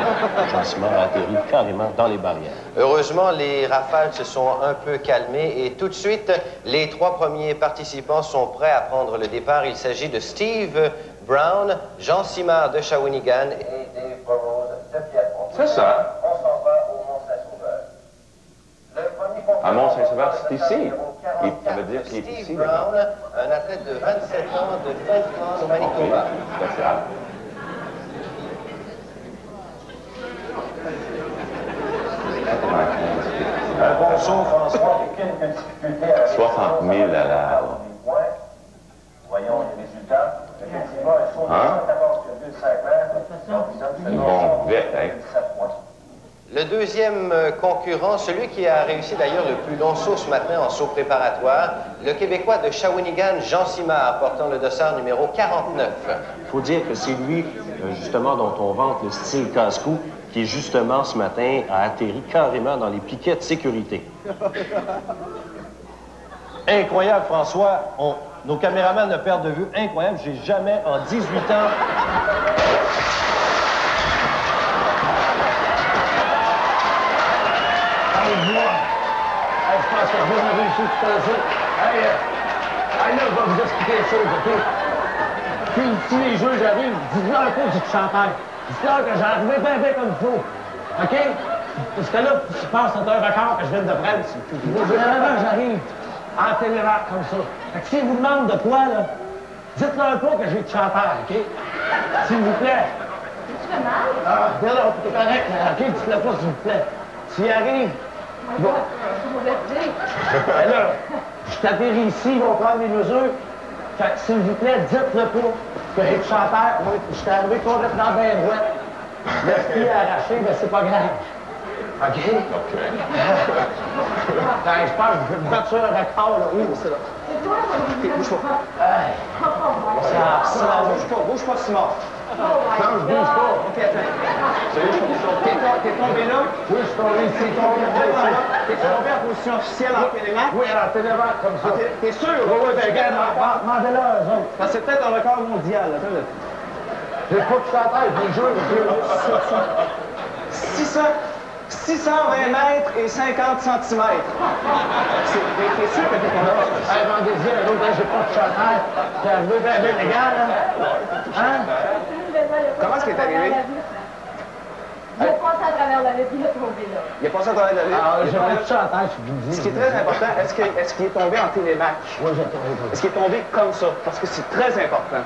Jean Simard a atterri carrément dans les barrières. Heureusement, les rafales se sont un peu calmées. Et tout de suite, les 3 premiers participants sont prêts à prendre le départ. Il s'agit de Steve Brown, Jean Simard de Shawinigan et Dave Burrows de Pierrefonds. C'est ça. On s'en va au Mont-Saint-Sauveur. À Mont-Saint-Sauveur, c'est ici. Ça veut dire qu'il est ici. Steve Brown, un athlète de 27 ans de Frenchman, Manitoba. Spécial. Un bon saut, François, et quelques difficultés à 60 000 à l'heure. Voyons les résultats. Effectivement, un saut de 114,5 mètres. Bon, vite, hein? Le deuxième concurrent, celui qui a réussi d'ailleurs le plus long saut ce matin en saut préparatoire, le Québécois de Shawinigan, Jean Simard, portant le dossard numéro 49. Il faut dire que c'est lui, justement, dont on vante le style casse-cou, qui, justement, ce matin, a atterri carrément dans les piquets de sécurité. Incroyable, François. Nos caméramans ne perdent de vue. Incroyable. J'ai jamais, en 18 ans... Je pense que vous avez réussi tout à l'heure. Là, je vais vous expliquer les choses, OK? Puis, si les jeux, j'arrive, dites-leur pas que je suis chanteur. Dites-leur que j'arrive bien comme il faut. OK? Parce que là, je pense que c'est un record que je viens de prendre. Généralement, j'arrive en télérac comme ça. Fait que s'ils vous demandent de quoi, là, dites-leur pas que j'ai de chanteur, OK? S'il vous plaît. Tu fais mal? Ah, non, t'es correct, mais OK, dites-le pas, s'il vous plaît. S'il arrive, bon. Ben là, je t'atterris ici, ils vont prendre les mesures. Fait que, s'il vous plaît, dites-le pas que j'ai de chanteur. Moi, je suis arrivé complètement bien droit. L'esprit arraché, mais c'est pas grave. OK? OK. Ben, je pense que je vais me battre sur un record, là. Oui, c'est là. C'est toi, bouge pas. Bouge pas, Simon. Non, je bouge pas. OK, attends. T'es tombé là? Oui, je suis tombé ici. T'es tombé en position officielle en télémac? Oui, alors télémac, comme ça. T'es sûr? Oui, ben, regarde, demandez-le à eux autres. Parce que c'est peut-être un record mondial, là. J'ai pas de chanteur, je vais jouer, monsieur. 600 620 mètres et 50 centimètres. T'es sûr que t'es capable? Vendez-y à l'autre, j'ai pas de chantage. J'ai avoué bien légal, là. Hein? Comment est-ce qu'il est arrivé? Il est passé à travers la ville, il est tombé là. Il est passé à travers la ville. Ah, j'ai pas de chantage, je vous dis. Ce qui est très important, est-ce qu'il est tombé en télémac? Oui, j'ai tombé. Est-ce qu'il est tombé comme ça? Parce que c'est très important.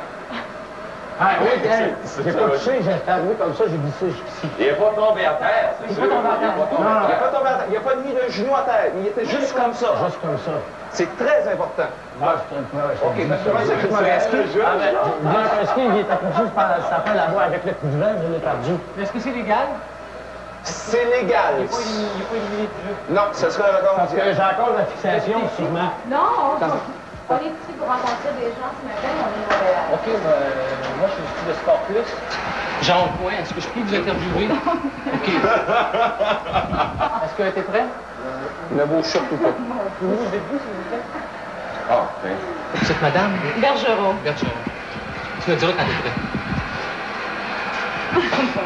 Ah oui, j'ai pas touché, j'ai arrivé comme ça, j'ai glissé jusqu'ici. Il n'est pas tombé à terre. Il n'est pas tombé à terre. Il n'est pas tombé à terre. Il n'a pas mis le genou à terre. Il était juste comme ça. Juste comme ça. C'est très important. OK, parce que moi, c'est que un ski. Un ski, il est accouché par le sapin là-bas avec le coup de vent, je l'ai perdu. Mais est-ce que c'est légal? C'est légal. Il n'est pas éliminé de jeu. Non, ce serait un record. Parce que j'ai encore la fixation, sûrement. Non, on est ici pour rencontrer des gens ce matin, on est Montréal. OK, moi, je suis de Sport Plus. Jean Point, est-ce que je peux vous interviewer? OK. Est-ce que t'es prêt? Ne bouge surtout pas. Vous vous début, s'il vous plaît? Ah, ben. Vous êtes madame? Bergeron. Bergeron. Tu me diras quand t'es prêt.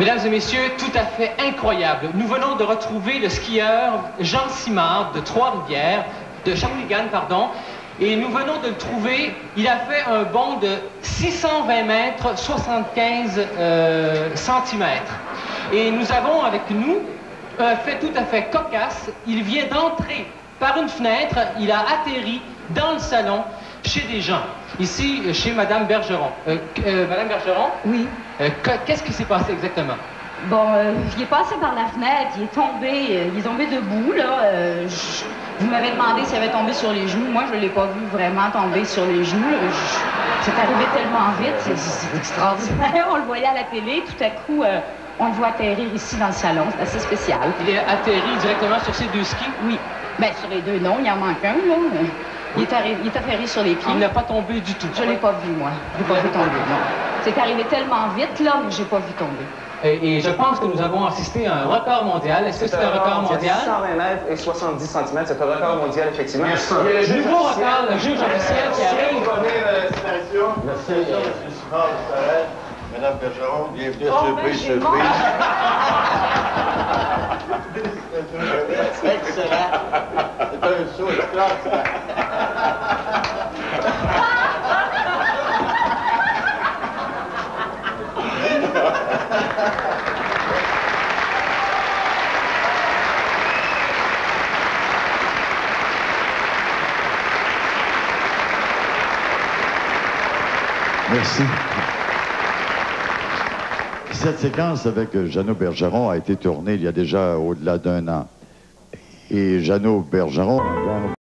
Mesdames et messieurs, tout à fait incroyable. Nous venons de retrouver le skieur Jean Simard de Trois-Rivières, de Shawinigan, pardon. Et nous venons de le trouver, il a fait un bond de 620 mètres, 75 centimètres. Et nous avons avec nous un fait tout à fait cocasse. Il vient d'entrer par une fenêtre, il a atterri dans le salon chez des gens. Ici, chez Madame Bergeron. Madame Bergeron? Oui. Qu'est-ce qui s'est passé exactement? Bon, il est passé par la fenêtre, il est tombé debout, là. Vous m'avez demandé s'il avait tombé sur les genoux. Moi, je ne l'ai pas vu vraiment tomber sur les genoux. C'est arrivé tellement vite, c'est extraordinaire. On le voyait à la télé, tout à coup, on le voit atterrir ici dans le salon. C'est assez spécial. Il est atterri directement sur ses deux skis? Oui. Bien, sur les deux, non, il en manque un, là. Il est atterri sur les pieds. Il n'a pas tombé du tout? Je ne l'ai pas vu, moi. Je ne l'ai pas vu tomber, non. C'est arrivé tellement vite, là, que je n'ai pas vu tomber. Et je pense que nous avons assisté à un record mondial. Est-ce que c'est un record mondial? 620 mètres et 70 cm, c'est un record mondial, effectivement. Merci. Il y a le nouveau record, le juge officiel qui arrive. Merci, M. Simard, Madame Bergeron, bienvenue à Surprise. C'est excellent. C'est un saut de classe. Merci. Cette séquence avec Jeannot Bergeron a été tournée il y a déjà au-delà d'1 an. Et Jeannot Bergeron...